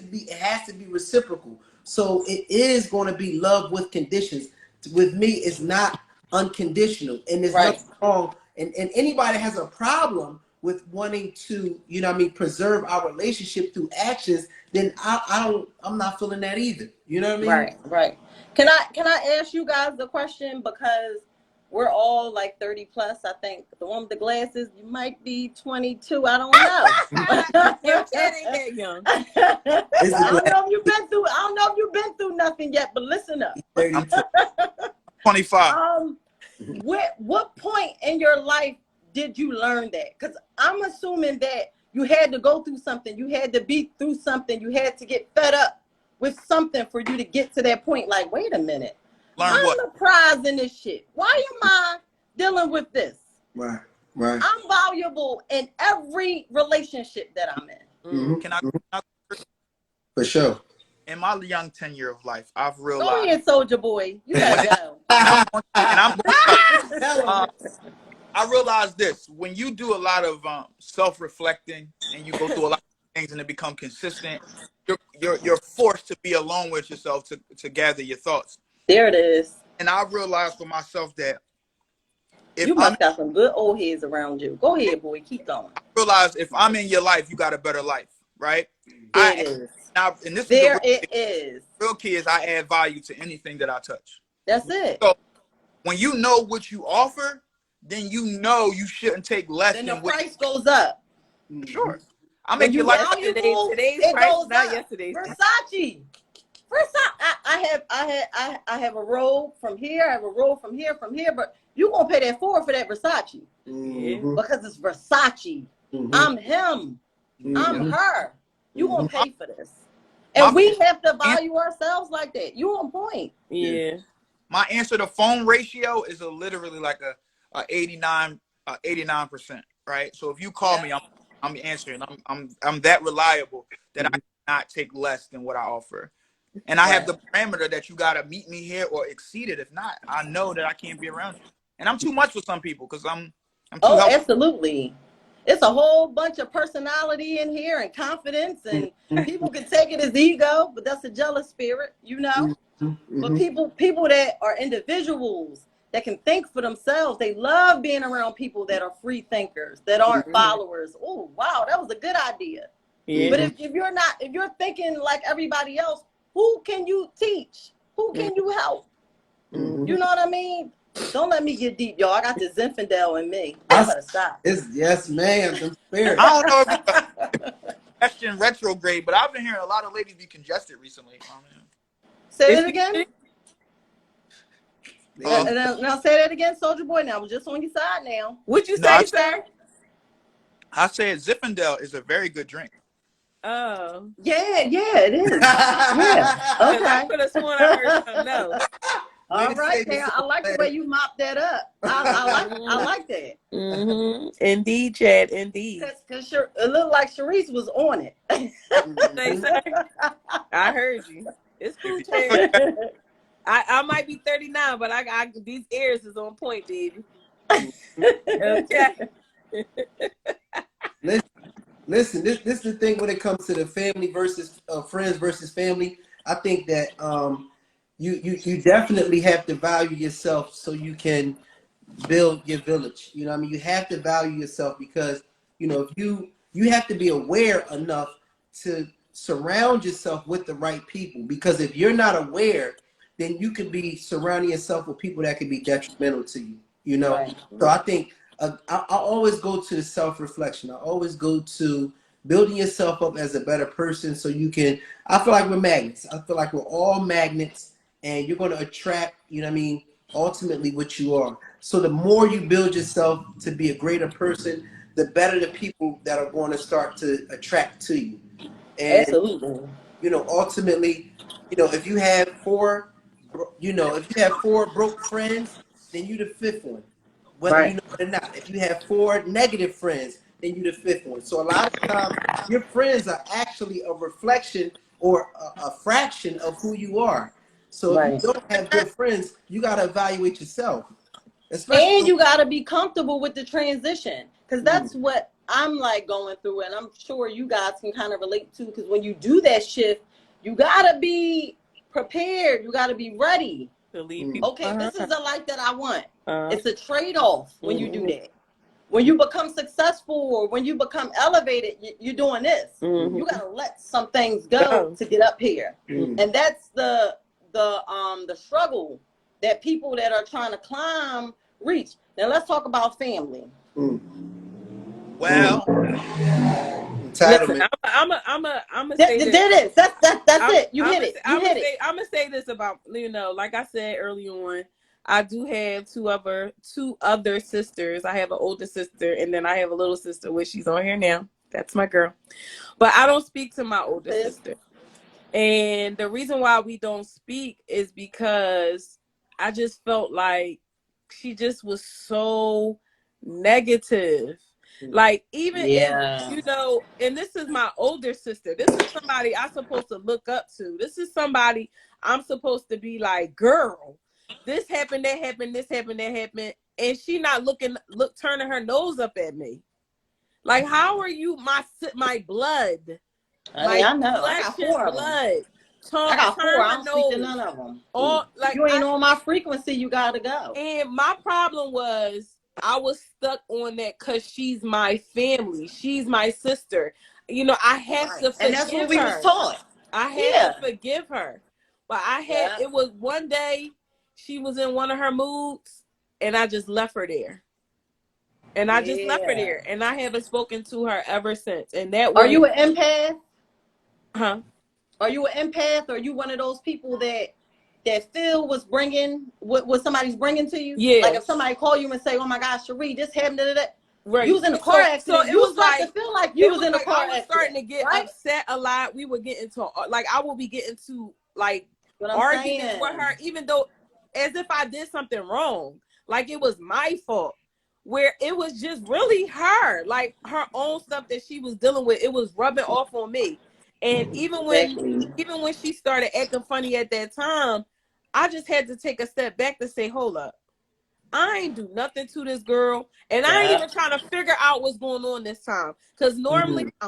to be reciprocal. So it is going to be love with conditions. With me, it's not unconditional, and there's nothing wrong. And anybody has a problem with wanting to, you know what I mean, preserve our relationship through actions, then I'm not feeling that either. You know what I mean? Right. Can I ask you guys the question, because we're all like 30 plus. I think the one with the glasses, you might be 22. I don't know. Your kid ain't that young. I don't know if you've been through nothing yet, but listen up. 25. What point in your life did you learn that? Because I'm assuming that you had to go through something. You had to be through something. You had to get fed up with something for you to get to that point. Like, wait a minute. I'm the prize in this shit. Why am I dealing with this? Right. I'm valuable in every relationship that I'm in. Can I for sure. In my young tenure of life, I've realized. Go ahead, soldier boy. You gotta go. I realized this: when you do a lot of self-reflecting and you go through a lot of things and it become consistent, you're forced to be alone with yourself to gather your thoughts. There it is. And I realized for myself that you must got some good old heads around you. Go ahead, boy. Keep going. I realized if I'm in your life, you got a better life, right? There it is. Now, and this there is it is. Real key is I add value to anything that I touch. That's it. So when you know what you offer, then you know you shouldn't take less Then the than what. price goes up. Sure, I When make your you life. valuable, Today's it price, goes not up. yesterday's. Versace. I have a robe from here. I have a robe from here, but you gonna pay that for that Versace because it's Versace. I'm him. I'm her. You gonna pay for this, and we have to value ourselves like that. You on point? Yeah. My answer to phone ratio is literally like a 89%, right? So if you call me, I'm answering. I'm that reliable that I cannot take less than what I offer. And I have the parameter that you got to meet me here or exceed it. If not, I know that I can't be around you. And I'm too much for some people because I'm too helpful. Absolutely. It's a whole bunch of personality in here and confidence, and people can take it as ego, but that's a jealous spirit, you know. But people that are individuals that can think for themselves, they love being around people that are free thinkers, that aren't followers. Oh, wow, that was a good idea. Yeah. But if you're thinking like everybody else, who can you teach? Who can you help? You know what I mean? Don't let me get deep, y'all. I got this Zinfandel in me. I better stop. Yes, ma'am. The spirit. I don't know if it's a question retrograde, but I've been hearing a lot of ladies be congested recently. Say it again. Now say that again, Soldier Boy. Now I was just on your side now. What'd you say, sir? I said Zinfandel is a very good drink. Oh. Yeah, it is. Yeah. Okay. I could have sworn I heard something else. All right, now I like the way you mopped that up. I like that. Indeed, Chad. Indeed. Because it looked like Sharice was on it. Say, sir. I heard you. It's cool, Chad. I might be 39, but I these ears is on point, baby. Okay. Listen, this is the thing when it comes to the family versus friends versus family. I think that you definitely have to value yourself so you can build your village. You know what I mean? You have to value yourself because, you know, if you have to be aware enough to surround yourself with the right people, because if you're not aware, then you could be surrounding yourself with people that could be detrimental to you, you know? Right. So I think I always go to the self-reflection. I always go to building yourself up as a better person so you can, I feel like we're magnets. I feel like we're all magnets and you're going to attract, you know what I mean, ultimately what you are. So the more you build yourself to be a greater person, the better the people that are going to start to attract to you. And, absolutely. You know, ultimately, you know, if you have four broke friends, then you the fifth one, whether you know it or not. If you have four negative friends, then you the fifth one. So a lot of times, your friends are actually a reflection or a fraction of who you are. So if you don't have good friends, you got to evaluate yourself. And you got to be comfortable with the transition, because that's what I'm like going through, and I'm sure you guys can kind of relate to, because when you do that shift, you got to be prepared. You got to be ready. Okay, this is the life that I want. It's a trade-off when you do that. When you become successful or when you become elevated, you're doing this. You got to let some things go to get up here. And that's the struggle that people that are trying to climb reach. Now let's talk about family. Well, listen, I'm say this. That's it. You hit it. I'm gonna say this about, you know, like I said early on, I do have two other sisters. I have an older sister, and then I have a little sister, which she's on here now. That's my girl. But I don't speak to my older sister. And the reason why we don't speak is because I just felt like she just was so negative. Like, even if, you know, and this is my older sister. This is somebody I'm supposed to look up to. This is somebody I'm supposed to be like, girl, this happened, that happened, this happened, that happened. And she not turning her nose up at me. Like, how are you my blood? I know. I got four of them. I got four. I don't speak to none of them. Like, you ain't on my frequency, you gotta go. And my problem was I was stuck on that because she's my family. She's my sister. You know, I have to forgive her. And that's what we was taught. I had to forgive her. But it was one day she was in one of her moods and I just left her there. And I just left her Yeah. there, and I haven't spoken to her ever since. And that Are was, you an empath? huh? Are you an empath? Or are you one of those people that feel what's bringing what somebody's bringing to you? Like Yeah, if somebody call you and say, "Oh my gosh, Cherie, this happened," you right. was in a car So accident. You start to feel like you was in a car I was accident, starting to get right? upset a lot. We would get into, like, I would be getting to like What I'm arguments with saying. her, even though as if I did something wrong, like it was my fault. Where it was just really her, like her own stuff that she was dealing with. It was rubbing off on me, and Exactly. even when she started acting funny at that time, I just had to take a step back to say, "Hold up. I ain't do nothing to this girl, and I ain't Yeah. even trying to figure out what's going on this time. Because normally Mm-hmm.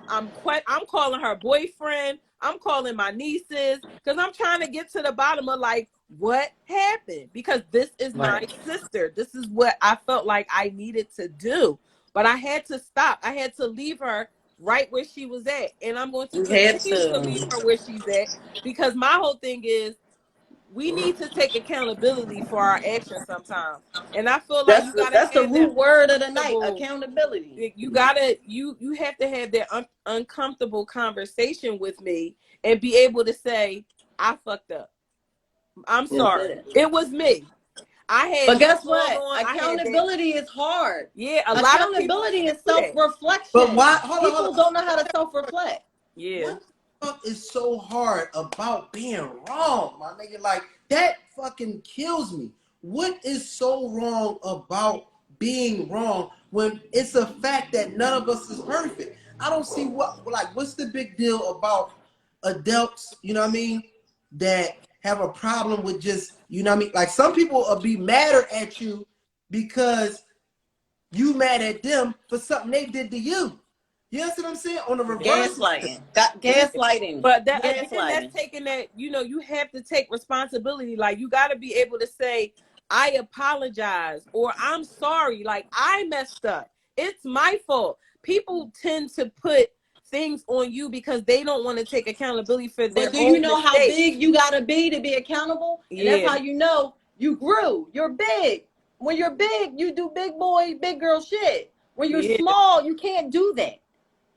I'm calling her boyfriend, I'm calling my nieces, because I'm trying to get to the bottom of like what happened. Because this is my Right. sister. This is what I felt like I needed to do, but I had to stop. I had to leave her right where she was at, and I'm going to You had continue to leave to. her where she's at because my whole thing is we need to take accountability for our actions sometimes. And I feel like you gotta That's the have that root word of the night. uncomfortable. Accountability. You have to have that uncomfortable conversation with me and be able to say, I fucked up. I'm That's sorry. it. It was me. I had But this guess going what? on. I had that. Accountability is hard. Yeah, a lot of people Accountability can't is do that. But self-reflection. why? Hold on, hold People on. don't know how to self-reflect. Yeah. What the fuck is so hard about being wrong, my nigga? Like that fucking kills me. What is so wrong about being wrong when it's a fact that none of us is perfect? I don't see what's the big deal about adults, you know what I mean, that have a problem with just, you know what I mean? Like some people will be madder at you because you mad at them for something they did to you. You know what I'm saying? On the reverse. Gaslighting. Yeah. Gaslighting. But that again, that's Gaslighting. taking that, you have to take responsibility. Like you got to be able to say, I apologize or I'm sorry. Like I messed up. It's my fault. People tend to put things on you because they don't want to take accountability for But their do you own know how mistakes. big you gotta be to be accountable? And that's Yeah. how you know you grew. You're big. When you're big, you do big boy, big girl shit. When you're Yeah. small, you can't do that.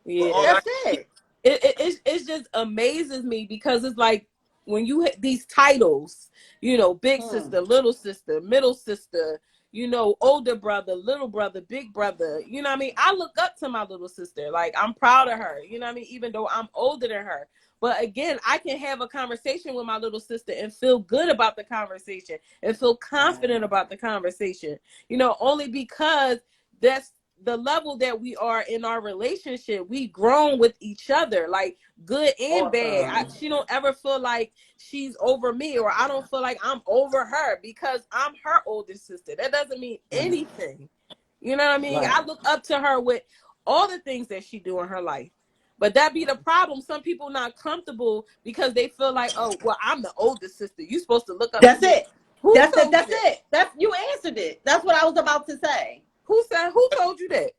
Yeah. All That's that it. It just amazes me because it's like when you hit these titles, big sister, little sister, middle sister, older brother, little brother, big brother, you know what I mean? I look up to my little sister. Like I'm proud of her, you know what I mean? Even though I'm older than her. But again, I can have a conversation with my little sister and feel good about the conversation and feel confident about the conversation, only because that's the level that we are in our relationship. We grown with each other, like good and bad. Awesome. She don't ever feel like she's over me, or I don't feel like I'm over her because I'm her older sister. That doesn't mean anything. You know what I mean? Right. I look up to her with all the things that she do in her life. But that be the problem. Some people not comfortable because they feel like, oh, well, I'm the older sister. You supposed to look up That's to me. it. Who That's it. told you That's that? it. That's you answered it. That's what I was about to say. Who told you that?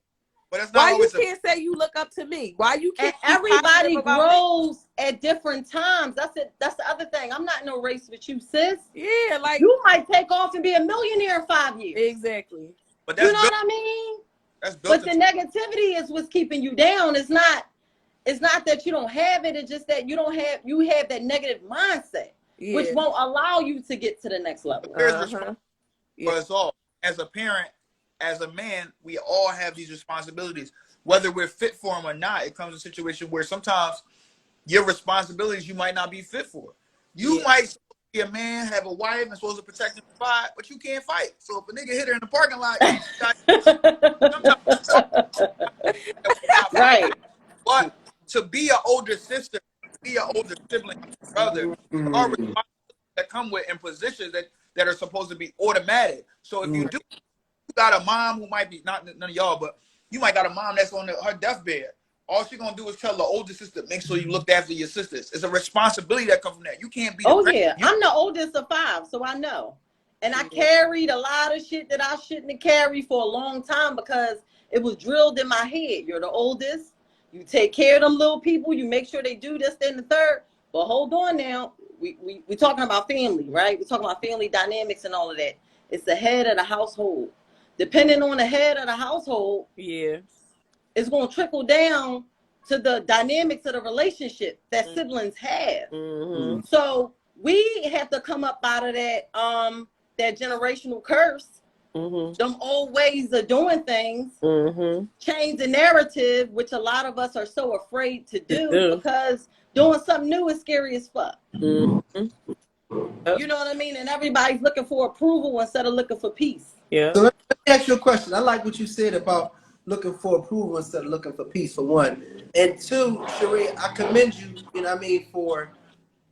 but it's not Why you always a can't say you look up to me? Why you And can't be positive everybody about me? grows at different times. That's it. That's the other thing. I'm not in no race with you, sis. Yeah, like You might take off and be a millionaire in 5 years. exactly. but You that's know built what I mean? that's built But the into negativity is what's keeping you down. It's not that you don't have it. It's just that you have that negative mindset, which Yeah. won't allow you to get to the next level. there's Uh-huh. responsibility Yeah. for us all. As a parent, as a man, we all have these responsibilities. Whether we're fit for them or not, it comes to a situation where sometimes your responsibilities you might not be fit for. You Yeah. might be a man, have a wife, and supposed to protect and provide, but you can't fight. So if a nigga hit her in the parking lot, you got sometimes not fight. Right. But to be an older sister, be an older sibling, brother, there are responsibilities that come with in positions that are supposed to be automatic. So if you do, you got a mom who might be not none of y'all, but you might got a mom that's on her deathbed. All she gonna do is tell the older sister, make sure you looked after your sisters. It's a responsibility that comes from that. You can't be the Oh parent. yeah, I'm the oldest of 5, so I know. And I Yeah. carried a lot of shit that I shouldn't have carried for a long time because it was drilled in my head. You're the oldest. You take care of them little people. You make sure they do this, then the third. But hold on now. We talking about family, right? We're talking about family dynamics and all of that. It's the head of the household. depending on the head of the household, it's going to trickle down to the dynamics of the relationship that siblings have. So we have to come up out of that generational curse, them old ways of doing things, change the narrative, which a lot of us are so afraid to do because doing something new is scary as fuck. You know what I mean? And everybody's looking for approval instead of looking for peace. So let me ask you a question. I like what you said about looking for approval instead of looking for peace, for one. And two, Sheree, I commend you, you know what I mean, for,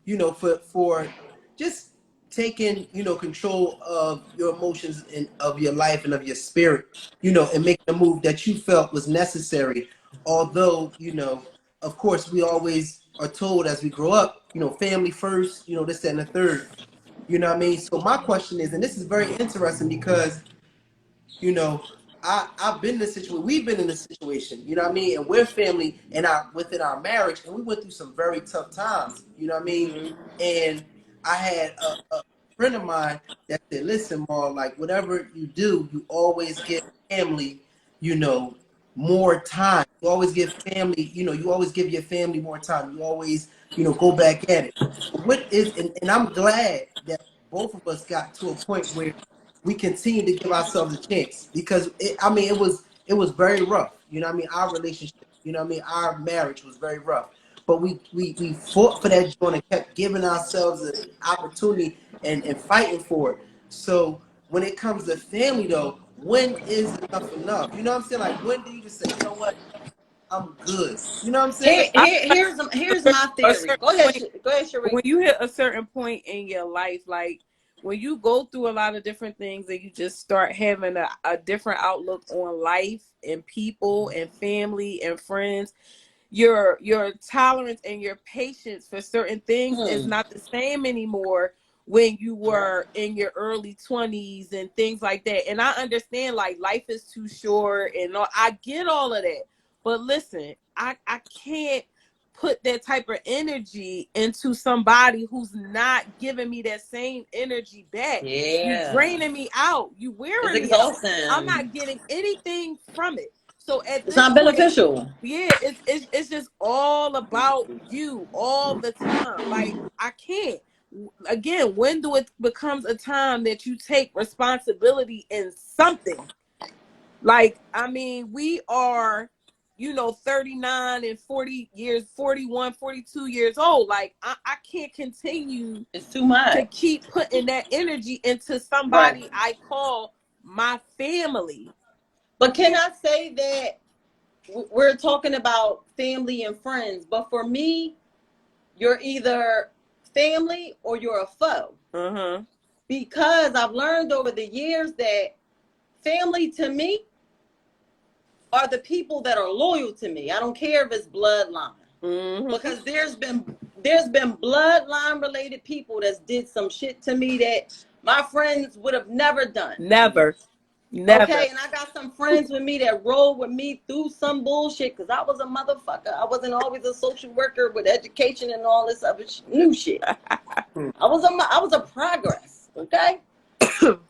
you know, for just taking, you know, control of your emotions and of your life and of your spirit, you know, and making a move that you felt was necessary. Although, you know, of course, we always are told as we grow up, you know, family first, you know, this, that, and the third. You know what I mean? So my question is, and this is very interesting because, you know, I've been in this situation. We've been in this situation. You know what I mean? And we're family, and within our marriage, and we went through some very tough times. You know what I mean? And I had a friend of mine that said, "Listen, Mom, like whatever you do, you always give family, you know, more time. You always give family, you know, you always give your family more time. You always, you know, go back at it." So what is, and I'm glad that both of us got to a point where we continue to give ourselves a chance because it was very rough. You know what I mean? Our relationship, you know what I mean? Our marriage was very rough. But we fought for that joint and kept giving ourselves an opportunity and fighting for it. So when it comes to family though, when is enough enough? You know what I'm saying? Like when do you just say, you know what, I'm good? You know what I'm saying? Here's my theory. Go ahead, Sheree. When you hit a certain point in your life, like when you go through a lot of different things and you just start having a different outlook on life and people and family and friends, your tolerance and your patience for certain things is not the same anymore when you were in your early 20s and things like that. And I understand like life is too short and I get all of that. But listen, I can't put that type of energy into somebody who's not giving me that same energy back. You draining me out. You wearing me out. I'm not getting anything from it. So at it's this not beneficial. It's just all about you all the time. Like I can't. Again, when do it becomes a time that you take responsibility in something? Like, I mean, we are, you know, 39 and 40 years, 41, 42 years old. Like, I can't continue it's too much to keep putting that energy into somebody I call my family. But can I say that we're talking about family and friends, but for me, you're either family or you're a foe. Because I've learned over the years that family to me are the people that are loyal to me. I don't care if it's bloodline. Because there's been bloodline related people that did some shit to me that my friends would have never done. Never. Okay, and I got some friends with me that rolled with me through some bullshit because I was a motherfucker. I wasn't always a social worker with education and all this other new shit. I was a progress, okay?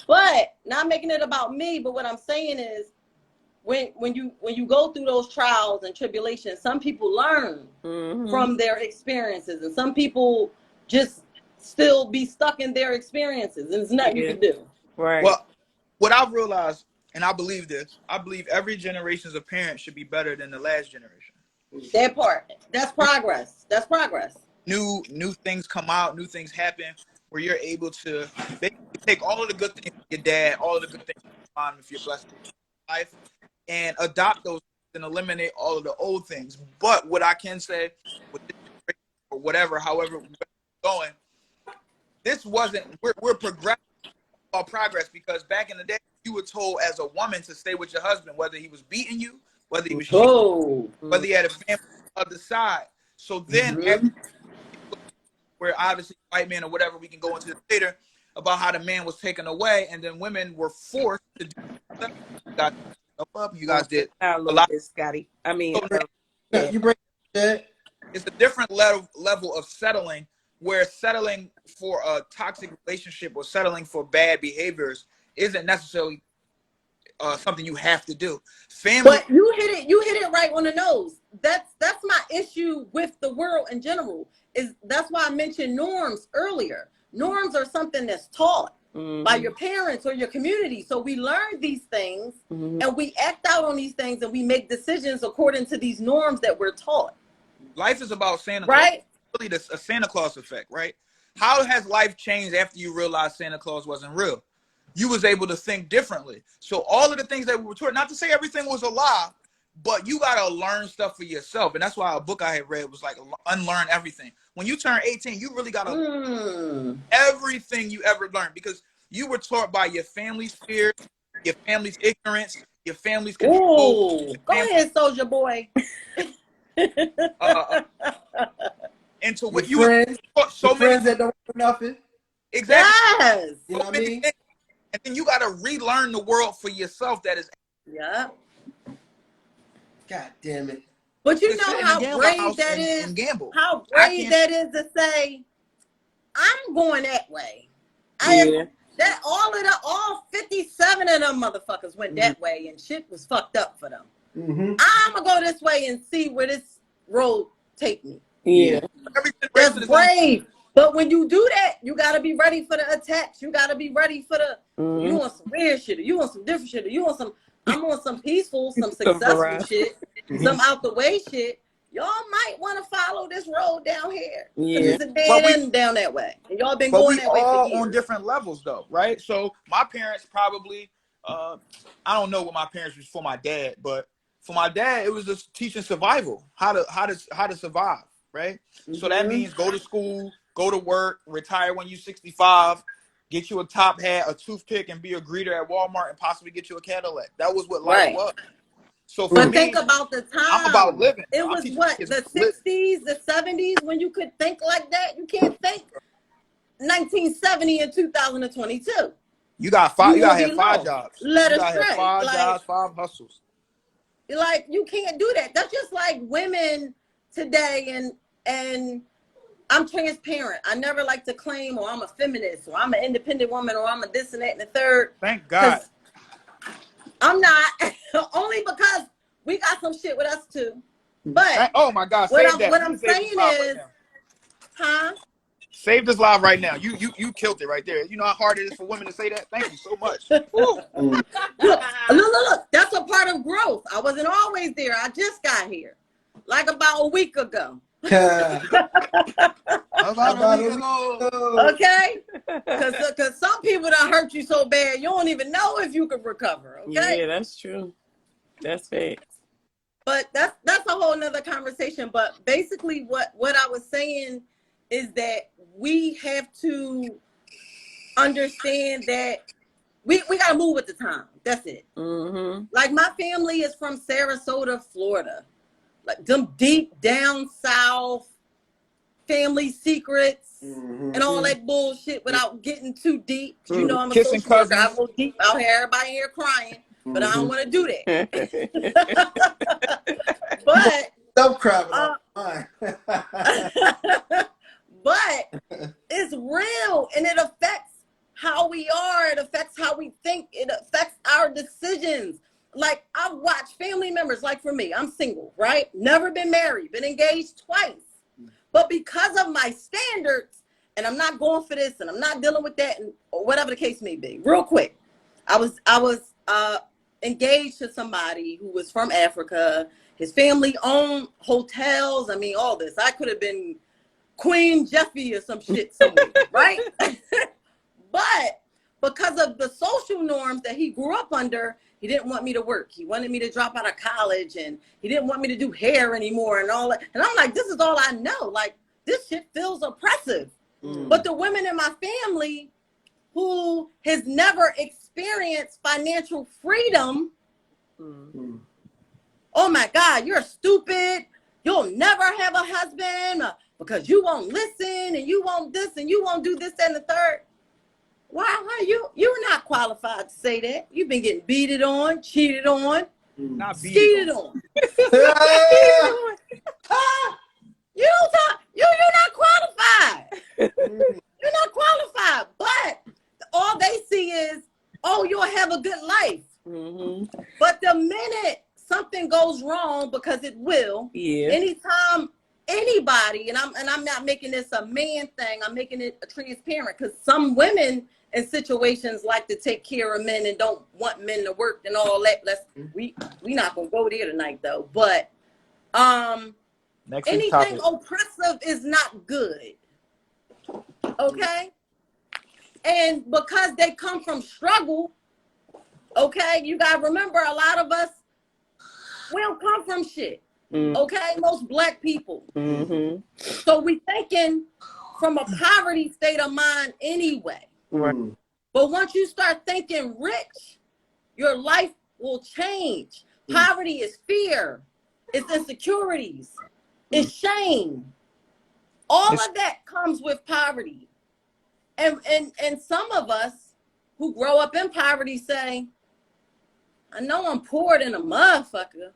But not making it about me, but what I'm saying is when you go through those trials and tribulations, some people learn from their experiences and some people just still be stuck in their experiences and there's nothing you can do. Right. Well, what I've realized, and I believe this, I believe every generation's of parents should be better than the last generation. That part. That's progress. That's progress. New things come out, new things happen, where you're able to basically take all of the good things from your dad, all of the good things from your mom, if you're blessed with life, and adopt those and eliminate all of the old things. But what I can say, with this generation or whatever, however we're going, this wasn't, we're progressing. Progress, because back in the day you were told as a woman to stay with your husband whether he was beating you, whether he was cheating, whether he had a family on the side. So then where obviously white men or whatever, we can go into this later about how the man was taken away and then women were forced to do that. You guys did a lot, Scotty. I mean, so, you break that. It's a different level of settling, where settling for a toxic relationship or settling for bad behaviors isn't necessarily something you have to do. Family. But you hit it right on the nose. That's my issue with the world in general. That's why I mentioned norms earlier. Norms are something that's taught by your parents or your community. So we learn these things and we act out on these things and we make decisions according to these norms that we're taught. Life is about Santa Claus. Right? Really, a Santa Claus effect, right? How has life changed after you realized Santa Claus wasn't real? You was able to think differently. So all of the things that we were taught, not to say everything was a lie, but you got to learn stuff for yourself. And that's why a book I had read was like Unlearn Everything. When you turn 18, you really got to learn everything you ever learned, because you were taught by your family's fears, your family's ignorance, your family's control. Ooh, go ahead, soldier boy. Into what your you friends, were so many friends that don't do nothing. Exactly. Yes. You know what I mean? And then you got to relearn the world for yourself. That is. Yeah. God damn it. But you know how brave that is. How brave that is to say, I'm going that way. All 57 of them motherfuckers went that way, and shit was fucked up for them. I'm gonna go this way and see where this road take me. Yeah. That's brave. But when you do that, you gotta be ready for the attacks. You gotta be ready for the. You want some weird shit, or you want some different shit, or you want some. I'm on some peaceful, some successful shit, some out the way shit. Y'all might want to follow this road down here. Yeah. It's a dead end down that way. And y'all been going that way for years. On different levels though, right? So my parents probably, I don't know what my parents was for my dad, but for my dad, it was just teaching survival, how to survive, right? So that means go to school, go to work, retire when you're 65, get you a top hat, a toothpick, and be a greeter at Walmart, and possibly get you a Cadillac. That was what life was. So for me, think about the time. I'm about living. It was what, the 60s, the 70s, when you could think like that. You can't think 1970 and 2022. You got five. You gotta have 5 jobs. Let us have 5 jobs, 5 hustles. Like, you can't do that. That's just like women today, and I'm transparent. I never like to claim, or I'm a feminist, or I'm an independent woman, or I'm a this and that and the third. Thank God. I'm not. Only because we got some shit with us too. But oh my God, what I'm saying is, save this live right now. You killed it right there. You know how hard it is for women to say that? Thank you so much. Look. That's a part of growth. I wasn't always there. I just got here. Like about a week ago. About a week ago. Okay? Because some people done hurt you so bad, you don't even know if you can recover. Okay? Yeah, that's true. That's facts. But that's a whole nother conversation. But basically what I was saying is that we have to understand that we got to move with the time. That's it. Like, my family is from Sarasota, Florida. Like them deep down south family secrets and all that bullshit without getting too deep. You know, I'm a social worker. I go deep out here, everybody here crying, but I don't want to do that. But don't cry about but it's real, and it affects how we are. It affects how we think. It affects our decisions. Like, I've watched family members, like for me, I'm single, right? Never been married, been engaged twice. But because of my standards, and I'm not going for this, and I'm not dealing with that, or whatever the case may be. Real quick, I was engaged to somebody who was from Africa. His family owned hotels. I mean, all this. I could have been Queen Jeffy or some shit somewhere, right? But because of the social norms that he grew up under, he didn't want me to work. He wanted me to drop out of college, and he didn't want me to do hair anymore and all that. And I'm like, this is all I know. Like, this shit feels oppressive. But the women in my family who has never experienced financial freedom, oh my God, you're stupid. You'll never have a husband because you won't listen, and you won't this, and you won't do this, that, and the third. Why you're not qualified to say that. You've been getting beated on, cheated on, skeeted on. You're not qualified. You're not qualified. But all they see is, oh, you'll have a good life. wrong, because it will. Yeah. Anytime anybody, and I'm not making this a man thing, I'm making it a transparent, because some women in situations like to take care of men and don't want men to work and all that. We not gonna go there tonight though. But anything oppressive is not good. Okay? And because they come from struggle, okay, you gotta remember, a lot of us, we don't come from shit. Okay, most black people. So we thinking from a poverty state of mind anyway. Right. But once you start thinking rich, your life will change. Poverty is fear, it's insecurities, it's shame. All of that comes with poverty. And some of us who grow up in poverty say, I know I'm poor than a motherfucker,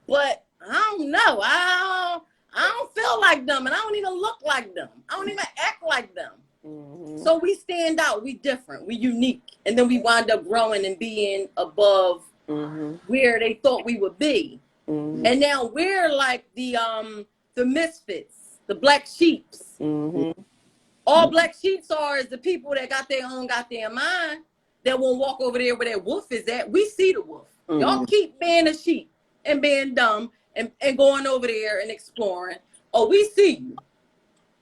but I don't know. I don't feel like them, and I don't even look like them. I don't even act like them. So we stand out. We different. We unique. And then we wind up growing and being above where they thought we would be. And now we're like the misfits, the black sheeps. All black sheeps is the people that got their own goddamn mind, that won't walk over there where that wolf is at. We see the wolf. Y'all keep being a sheep and being dumb and going over there and exploring. Oh, we see you.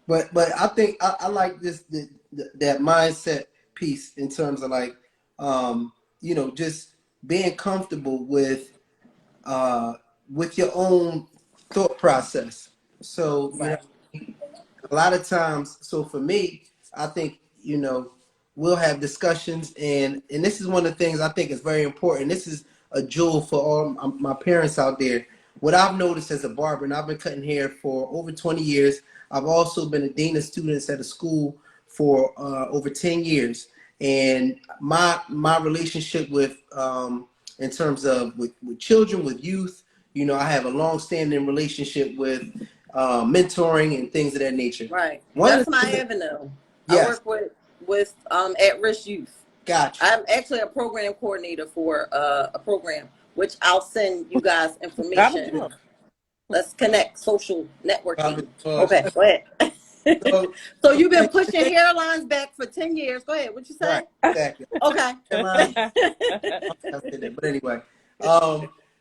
But I think I like this that mindset piece, in terms of like just being comfortable with your own thought process. So Right. A lot of times, so for me, I think we'll have discussions, and this is one of the things I think is very important. This is a jewel for all my parents out there. What I've noticed as a barber, and I've been cutting hair for over 20 years. I've also been a dean of students at a school for over 10 years. And my relationship with, in terms of with children, with youth, I have a long-standing relationship with mentoring and things of that nature. Right. That's my avenue. Yes. I work with at-risk youth. Gotcha. I'm actually a program coordinator for a program, which I'll send you guys information. Let's connect, social networking. Okay, go ahead. So you've been pushing hairlines back for 10 years. Go ahead. What you say? Right, exactly. Okay. But anyway,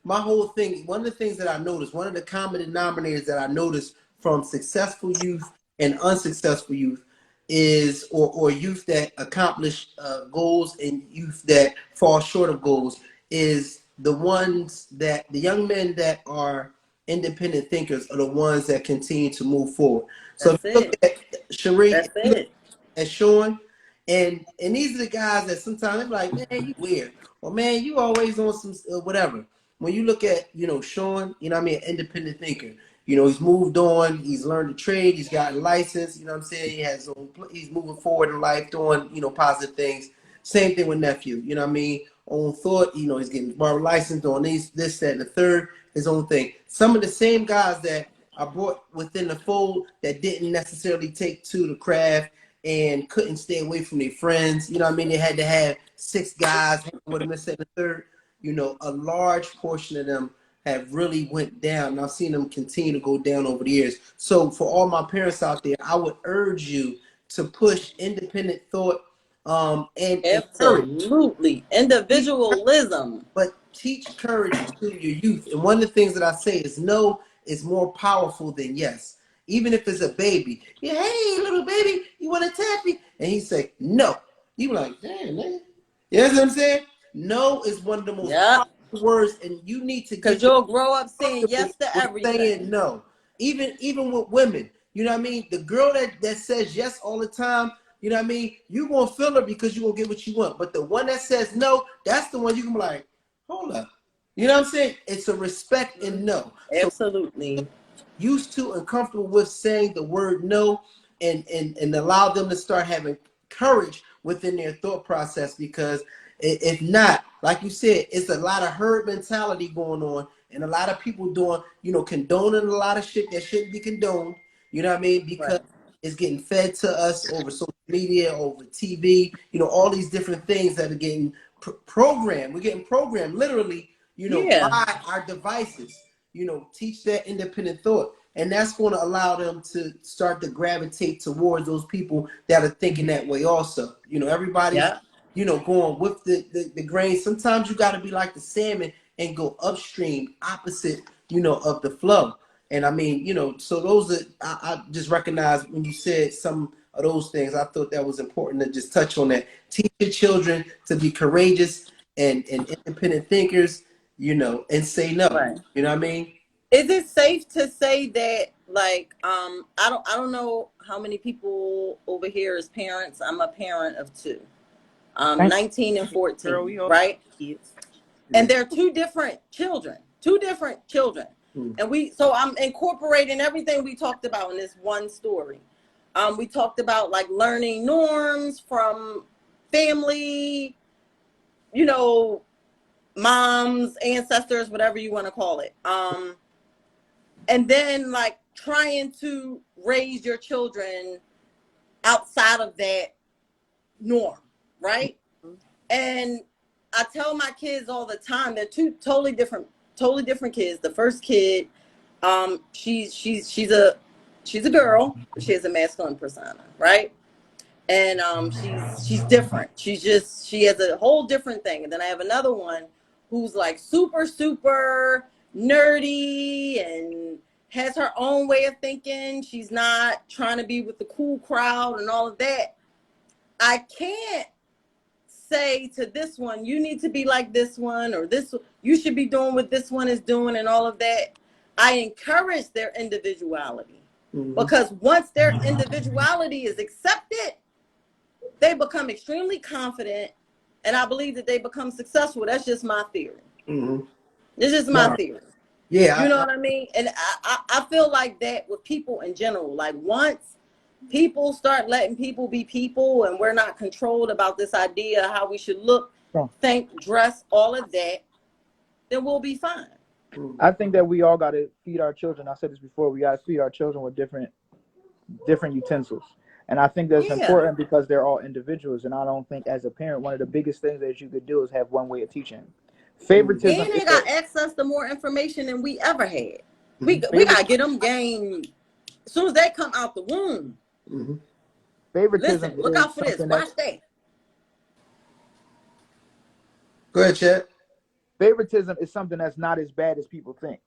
my whole thing, one of the things that I noticed, one of the common denominators that I noticed from successful youth and unsuccessful youth is, or youth that accomplish goals and youth that fall short of goals, is the young men that are independent thinkers are the ones that continue to move forward. So if you look at Sheree and Sean, and these are the guys that sometimes they're like, man, you weird, or man, you always on some whatever. When you look at Sean, an independent thinker. He's moved on. He's learned to trade. He's gotten licensed. He's moving forward in life, doing positive things. Same thing with nephew. Own thought. He's getting barber license, doing this, that, and the third. His own thing. Some of the same guys that I brought within the fold that didn't necessarily take to the craft and couldn't stay away from their friends. They had to have 6 guys with them, this, and the third. A large portion of them have really went down, and I've seen them continue to go down over the years. So for all my parents out there, I would urge you to push independent thought and absolutely individualism, but teach courage to your youth. And one of the things that I say is no is more powerful than yes. Even if it's a baby, hey little baby, you want a taffy? And he say no. You be like, damn man, you know what I'm saying? No is one of the most powerful words, and you need to, because you'll grow up saying yes to everything. Saying no, even with women, the girl that says yes all the time, you're gonna feel her because you're gonna get what you want. But the one that says no, that's the one you can be like, hold up, you know what I'm saying? It's a respect and no. Absolutely. So, used to and comfortable with saying the word no, and allow them to start having courage within their thought process, because if not, like you said, it's a lot of herd mentality going on, and a lot of people doing, condoning a lot of shit that shouldn't be condoned. You know what I mean? Because it's getting fed to us over social media, over TV, all these different things that are getting programmed. We're getting programmed literally, by our devices, teach that independent thought. And that's going to allow them to start to gravitate towards those people that are thinking that way also. Everybody's, going with the grain. Sometimes you got to be like the salmon and go upstream, opposite, of the flow. And I mean, so those are, I just recognize when you said some of those things, I thought that was important to just touch on that. Teach your children to be courageous and independent thinkers, and say no. Right. You know what I mean? Is it safe to say that, like, I don't know how many people over here is parents. I'm a parent of two, 19 and 14, Girl, right? And they're two different children. And so I'm incorporating everything we talked about in this one story. We talked about like learning norms from family, moms, ancestors, whatever you want to call it. And then like trying to raise your children outside of that norm, right? And I tell my kids all the time, they're two totally different kids. The first kid, she's a girl, but she has a masculine persona, right? And she's different. She has a whole different thing. And then I have another one who's like super nerdy and has her own way of thinking. She's not trying to be with the cool crowd and all of that. I can't say to this one, you need to be like this one, or this, you should be doing what this one is doing and all of that. I encourage their individuality, because once their individuality is accepted, they become extremely confident, and I believe that they become successful. That's just my theory. It's just my theory. Yeah. You know what I mean? And I feel like that with people in general. Like once people start letting people be people, and we're not controlled about this idea of how we should look, think, dress, all of that, then we'll be fine. I think that we all got to feed our children. I said this before. We got to feed our children with different utensils. And I think that's important because they're all individuals. And I don't think as a parent, one of the biggest things that you could do is have one way of teaching. Favoritism. And they got access to more information than we ever had. We got to get them game as soon as they come out the womb. Favoritism. Listen, look out for this. Watch that. Go ahead, Chad. Favoritism is something that's not as bad as people think.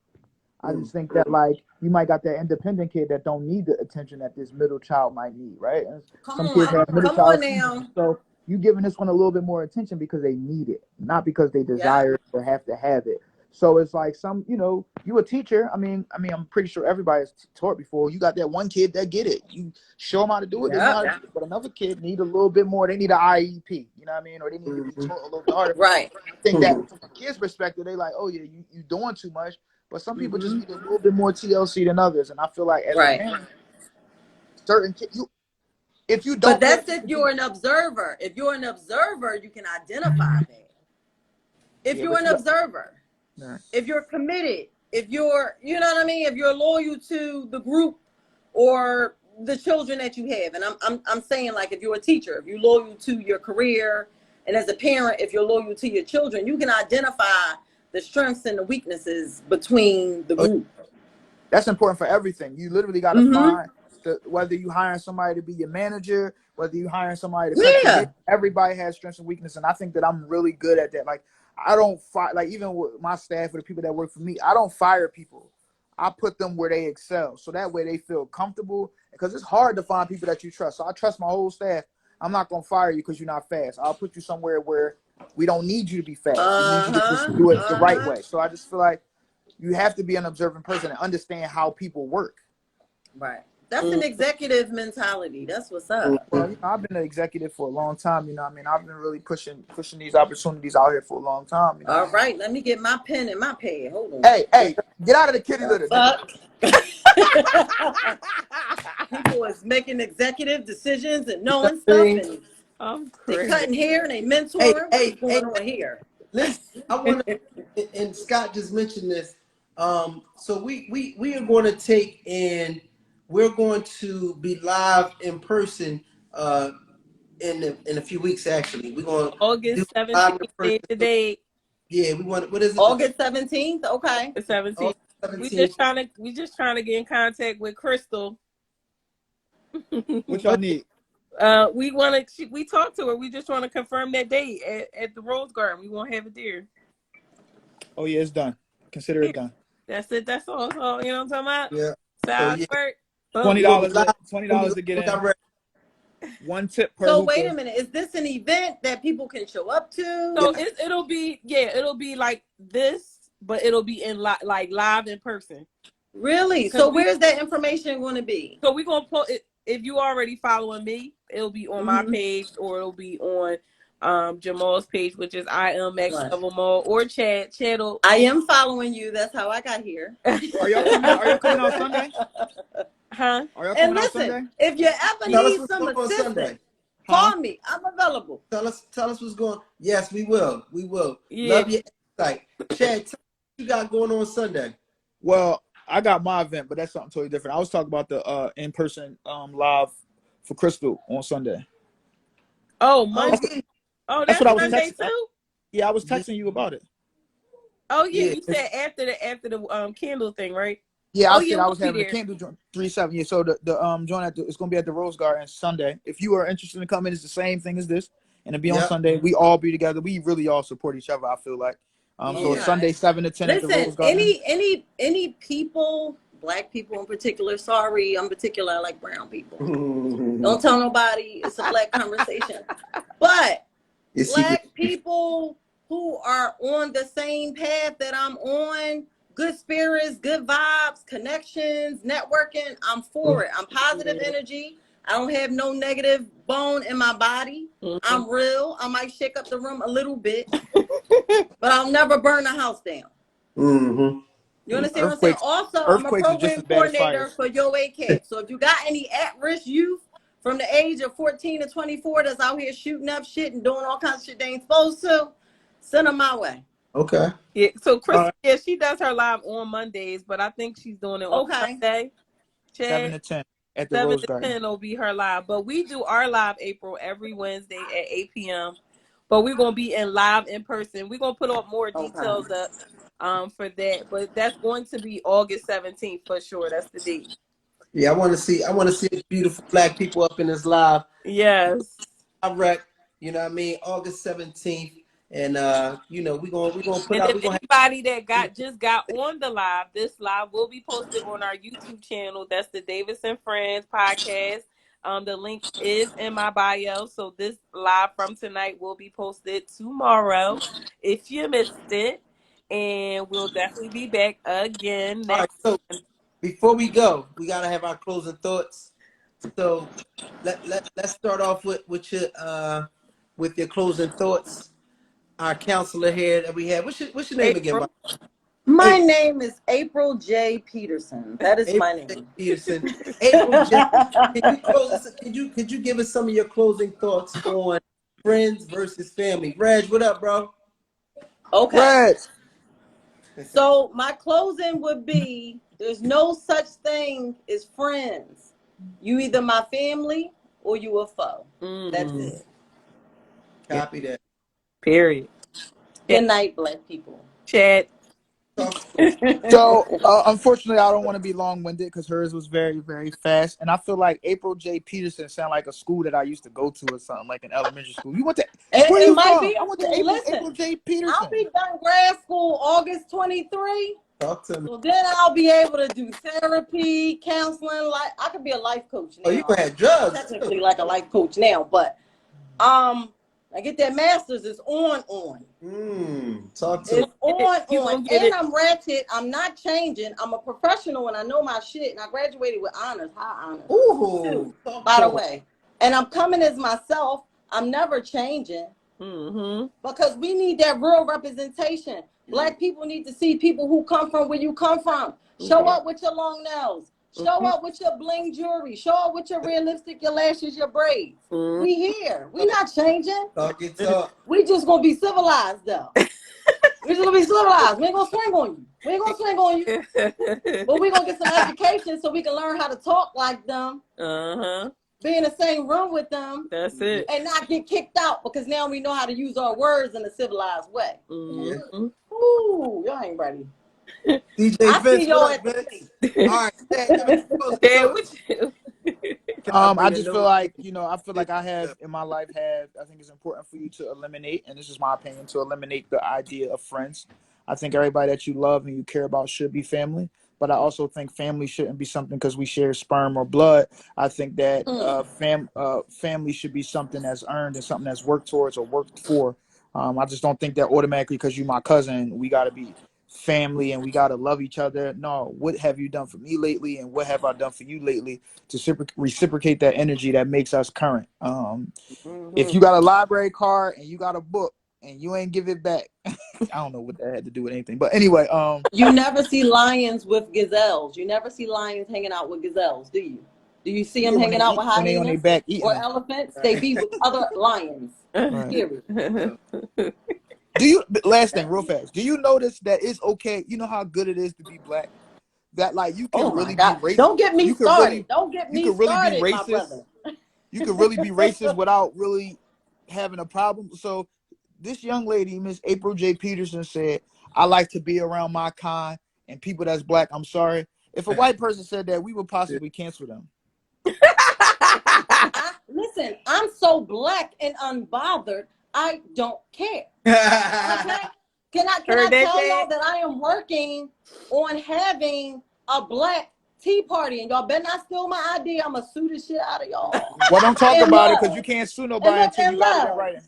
I just think that, like, you might got that independent kid that don't need the attention that this middle child might need, right? And some kids have middle child syndrome. So you giving this one a little bit more attention because they need it, not because they desire it or have to have it. So it's like some, you a teacher. I mean, I'm pretty sure everybody's taught before. You got that one kid that get it. You show them how to do it. They know how to do it. But another kid need a little bit more. They need an IEP, you know what I mean? Or they need to be taught a little bit harder. Right. I think that from a kid's perspective, they like, oh yeah, you doing too much. But some people just need a little bit more TLC than others. And I feel like as a parent, certain kids, if you don't. But that's if you're an observer. If you're an observer, you can identify that. If you're an observer, if you're committed, if you're, you know what I mean? If you're loyal to the group or the children that you have. And I'm saying, like, if you're a teacher, if you're loyal to your career, and as a parent, if you're loyal to your children, you can identify the strengths and the weaknesses between the group. That's important for everything. You literally got to find whether you hiring somebody to be your manager, whether you hiring somebody to everybody has strengths and weaknesses. And I think that I'm really good at that. Like, I don't fire, like, even with my staff or the people that work for me, I don't fire people. I put them where they excel. So that way they feel comfortable, because it's hard to find people that you trust. So I trust my whole staff. I'm not going to fire you because you're not fast. I'll put you somewhere where we don't need you to be fast. We need you to just do it the right way. So I just feel like you have to be an observant person and understand how people work. Right. That's an executive mentality. That's what's up. Well, I've been an executive for a long time. You know what I mean? I've been really pushing these opportunities out here for a long time. You know? All right. Let me get my pen and my pad. Hold on. Hey, get out of the kitty litter. People is making executive decisions and knowing stuff. And they cutting hair and they mentoring. What's going on here? Listen, I want to, and Scott just mentioned this. So we are going to take and we're going to be live in person in a few weeks. Actually, we're going August 17th today. Yeah, we want. What is it? August 17th. Okay. The 17th. August We 17th. just trying to get in contact with Crystal. What y'all need? We talked to her. We just want to confirm that date at the Rose Garden. We won't have it there. Oh yeah, it's done. Consider it done. That's it. That's all. So, you know what I'm talking about? Yeah. Sound So, work. $20 to get in. One tip per. So wait a minute. Is this an event that people can show up to? So it'll be like this, but it'll be in like live in person. Really? So where's that information going to be? So we're gonna post it. If you already following me, it'll be on my page, or it'll be on Jamal's page, which is I am Max Level Mall, or Chad. I am following you. That's how I got here. Are y'all coming on Sunday? Huh? Are y'all And coming listen, on Sunday? if you ever need some assistance, call me. I'm available. Tell us what's going on. Yes, we will. We will. Yeah. Love your insight. Chad, tell us what you got going on Sunday. Well, I got my event, but that's something totally different. I was talking about the in-person live for Crystal on Sunday. Oh, Monday. Oh, that's what I was Sunday texting. too? Yeah, I was texting you about it. Oh yeah, you said after the candle thing, right? Yeah, I said I we'll was be having there. a candle joint 3-7. Yeah, so the joint it's gonna be at the Rose Garden Sunday. If you are interested in coming, it's the same thing as this, and it'll be on Sunday. We all be together. We really all support each other. I feel like. So it's Sunday 7 to 10 at the Rose Garden. Any people, black people in particular. Sorry, I'm particular. I like brown people. Don't tell nobody. It's a black conversation. But black people who are on the same path that I'm on, good spirits, good vibes, connections, networking, I'm for it. I'm positive energy. I don't have no negative bone in my body. I'm real. I might shake up the room a little bit, but I'll never burn the house down. You understand what I'm saying? Also, I'm a program coordinator for Yo ACAP. So if you got any at-risk youth from the age of 14 to 24 that's out here shooting up shit and doing all kinds of shit they ain't supposed to, send them my way. Okay. Yeah. So Chris, she does her live on Mondays, but I think she's doing it on Sunday. 7 to 10 at the 7 Rose to Garden. 10 will be her live, but we do our live April every Wednesday at 8 p.m. But we're gonna be live in person. We're gonna put up more details up for that, but that's going to be August 17th for sure. That's the date. Yeah, I want to see beautiful black people up in this live. Yes. Direct, you know what I mean? August 17th. And we're gonna put and out. If anybody that just got on the live, this live will be posted on our YouTube channel. That's the Davis and Friends podcast. The link is in my bio. So this live from tonight will be posted tomorrow if you missed it. And we'll definitely be back again next. All right, so before we go, we gotta have our closing thoughts. So let's start off with your closing thoughts. Our counselor here that we have. What's your name again? My name is April J. Peterson. That is my name. Peterson. April J. Could you give us some of your closing thoughts on friends versus family? Reg, what up, bro? Okay. Reg. So my closing would be: there's no such thing as friends. You either my family or you a foe. That's it. Copy that. Period. Good night, black people. Chad. So unfortunately, I don't want to be long-winded because hers was very, very fast, and I feel like April J. Peterson sound like a school that I used to go to or something, like an elementary school. You went to? Where you from? I went to April J. Peterson. I'll be done grad school August 23. Talk to me. So then I'll be able to do therapy, counseling. Like I could be a life coach now. Oh, you had drugs. Technically, like a life coach now, but I get that master's. It's on. Talk to me. It's on. And I'm ratchet. I'm not changing. I'm a professional and I know my shit. And I graduated with honors, high honors. Ooh. By the way. And I'm coming as myself. I'm never changing. Because we need that real representation. Black people need to see people who come from where you come from. Show up with your long nails. Show up with your bling jewelry. Show up with your real lipstick, your lashes, your braids. We here. We not changing. Talk. We just gonna be civilized though. We just gonna be civilized. We ain't gonna swing on you. We ain't gonna swing on you. But we gonna get some education so we can learn how to talk like them. be in the same room with them. That's it. And not get kicked out because now we know how to use our words in a civilized way. Mm-hmm. Ooh, y'all ain't ready. DJ I Vince, see y'all what at up, the Vince? gate. All right, give me close Yeah, thoughts. I just feel like, I feel like I have in my life I think it's important for you to eliminate, and this is my opinion, to eliminate the idea of friends. I think everybody that you love and you care about should be family, but I also think family shouldn't be something because we share sperm or blood. I think that family should be something that's earned and something that's worked towards or worked for. I just don't think that automatically because you're my cousin, we got to be family and we got to love each other. No, what have you done for me lately and what have I done for you lately to reciprocate that energy that makes us current. If you got a library card and you got a book and you ain't give it back, I don't know what that had to do with anything, but anyway, you never see lions with gazelles. You never see lions hanging out with gazelles, do you? Do you see them when hanging out with when they on their hyenas back eating or them. elephants? They be with other lions. Right. Period. Do you, last thing real fast, do you notice that it's okay, you know how good it is to be black, that like you can really be racist? Don't get me started. You could really be my brother. You could really be racist without really having a problem. So this young lady, Miss April J. Peterson, said, I like to be around my kind and people that's black. I'm sorry. If a white person said that, we would possibly cancel them. Listen, I'm so black and unbothered, I don't care. Okay? Can I tell y'all that I am working on having a black tea party, and y'all better not steal my idea. I'm gonna sue the shit out of y'all. Well, don't talk about it because you can't sue nobody until you got it in writing.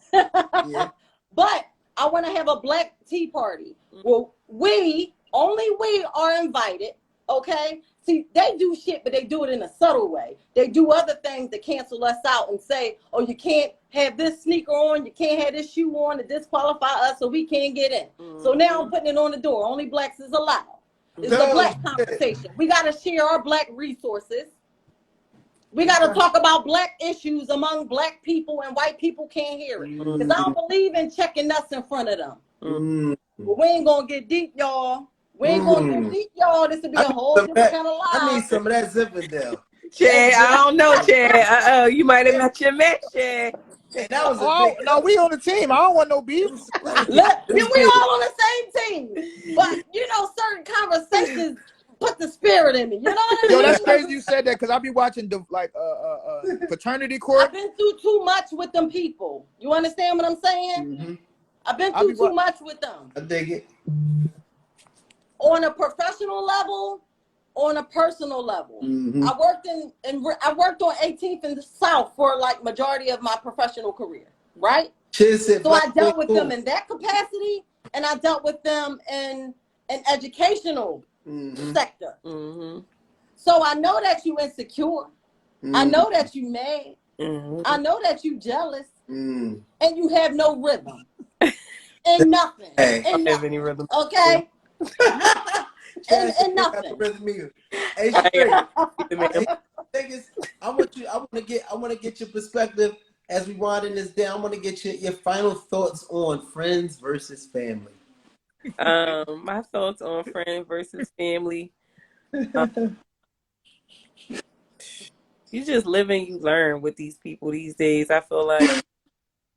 Yeah. But I want to have a black tea party. Well, we are invited. Okay. See, they do shit, but they do it in a subtle way. They do other things to cancel us out and say, oh, you can't have this sneaker on, you can't have this shoe on to disqualify us so we can't get in. So now I'm putting it on the door. Only blacks is allowed. It's a black conversation. We got to share our black resources. We got to talk about black issues among black people, and white people can't hear it. Because I don't believe in checking us in front of them. But we ain't going to get deep, y'all. We ain't going to get deep, y'all. This will be a whole different kind of life. I need some of that Zinfandel. Chad, I don't know, Chad. You might have met your match, Chad. Hey, that was a big no, we on the team. I don't want no beef. We all on the same team. But, certain conversations put the spirit in me. You know what I mean? Yo, that's crazy you said that because I be watching paternity court. I've been through too much with them people. You understand what I'm saying? I've been through too much with them. I dig it. On a professional level, on a personal level. I worked on 18th in the South for like majority of my professional career, right? So I dealt with them in that capacity, and I dealt with them in an educational sector. So I know that you insecure. I know that you mad. I know that you jealous, and you have no rhythm. And nothing. And nothing. Any rhythm. Okay? and nothing. Hey, straight. I want to get your perspective as we winding this down. I want to get your final thoughts on friends versus family. My thoughts on friends versus family. You just live and you learn with these people these days. I feel like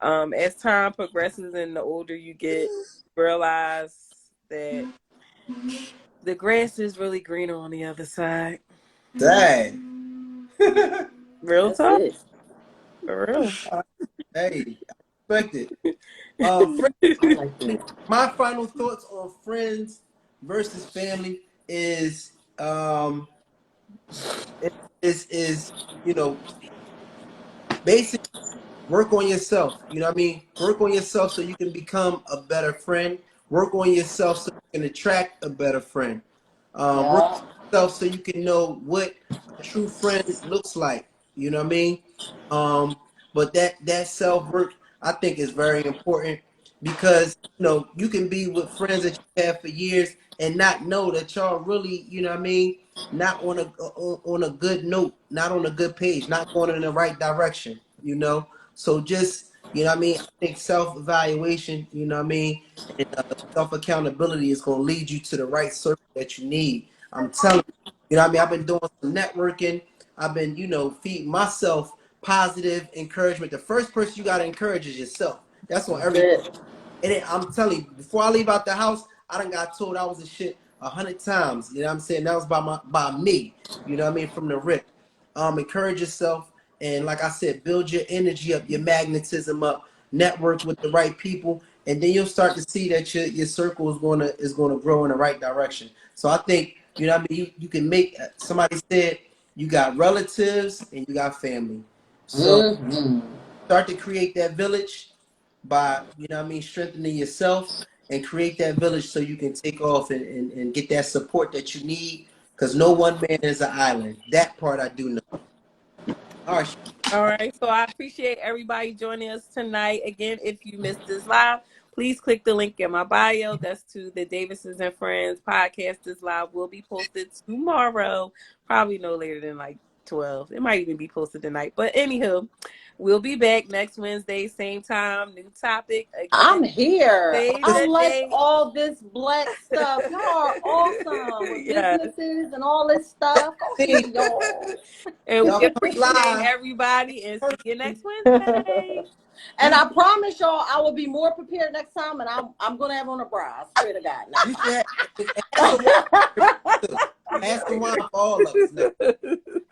as time progresses and the older you get, realize that the grass is really greener on the other side. Dang. Real talk. For real. Hey, I respect it. My final thoughts on friends versus family is basically work on yourself. You know what I mean? Work on yourself so you can become a better friend. Work on yourself so you can attract a better friend. Work on yourself so you can know what a true friend looks like. You know what I mean? But that self-work, I think, is very important because, you can be with friends that you have for years and not know that y'all really, you know what I mean, not on a good note, not on a good page, not going in the right direction, So just, I think self-evaluation, and self-accountability is going to lead you to the right circle that you need. I'm telling you, I've been doing some networking. I've been, feeding myself positive encouragement. The first person you got to encourage is yourself. That's on everything. And then, I'm telling you, before I leave out the house, I done got told I was a shit 100 times. You know what I'm saying? That was by me. You know what I mean? From the rip. Encourage yourself. And like I said, build your energy up, your magnetism up, network with the right people. And then you'll start to see that your circle is gonna grow in the right direction. So I think, you know what I mean, you can make, somebody said you got relatives and you got family. So start to create that village by, you know what I mean, strengthening yourself and create that village so you can take off and get that support that you need, because no one man is an island. That part I do know. All right. All right. So I appreciate everybody joining us tonight. Again, if you missed this live, please click the link in my bio. That's to the Davises and Friends podcast. This live will be posted tomorrow, probably no later than like 12. It might even be posted tonight. But anywho, we'll be back next Wednesday, same time, new topic. Again, I'm here. I like date. all this black stuff. Y'all are awesome with businesses and all this stuff. Go see y'all. And we appreciate everybody and see you next Wednesday. And I promise y'all I will be more prepared next time, and I'm gonna have on a bra. I swear to God. You should have some wine for all of us next time.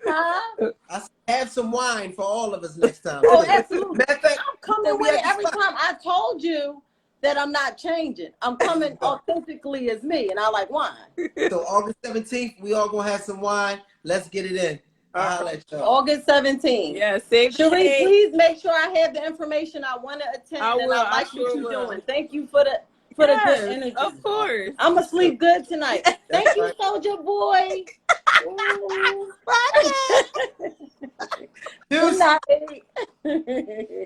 Huh? I said, have some wine for all of us next time. Oh, absolutely. Matter of fact, I'm coming with it every time. I told you that I'm not changing. I'm coming authentically as me, and I like wine. So August 17th, we all gonna have some wine. Let's get it in. I'll let y'all. August 17th. Yeah, save the Cherie, date. Please make sure I have the information I want to attend. I will. And I like what you're doing. Thank you for the good energy. Of course. I'm gonna sleep good tonight. Thank you, Soldier Boy. Good night.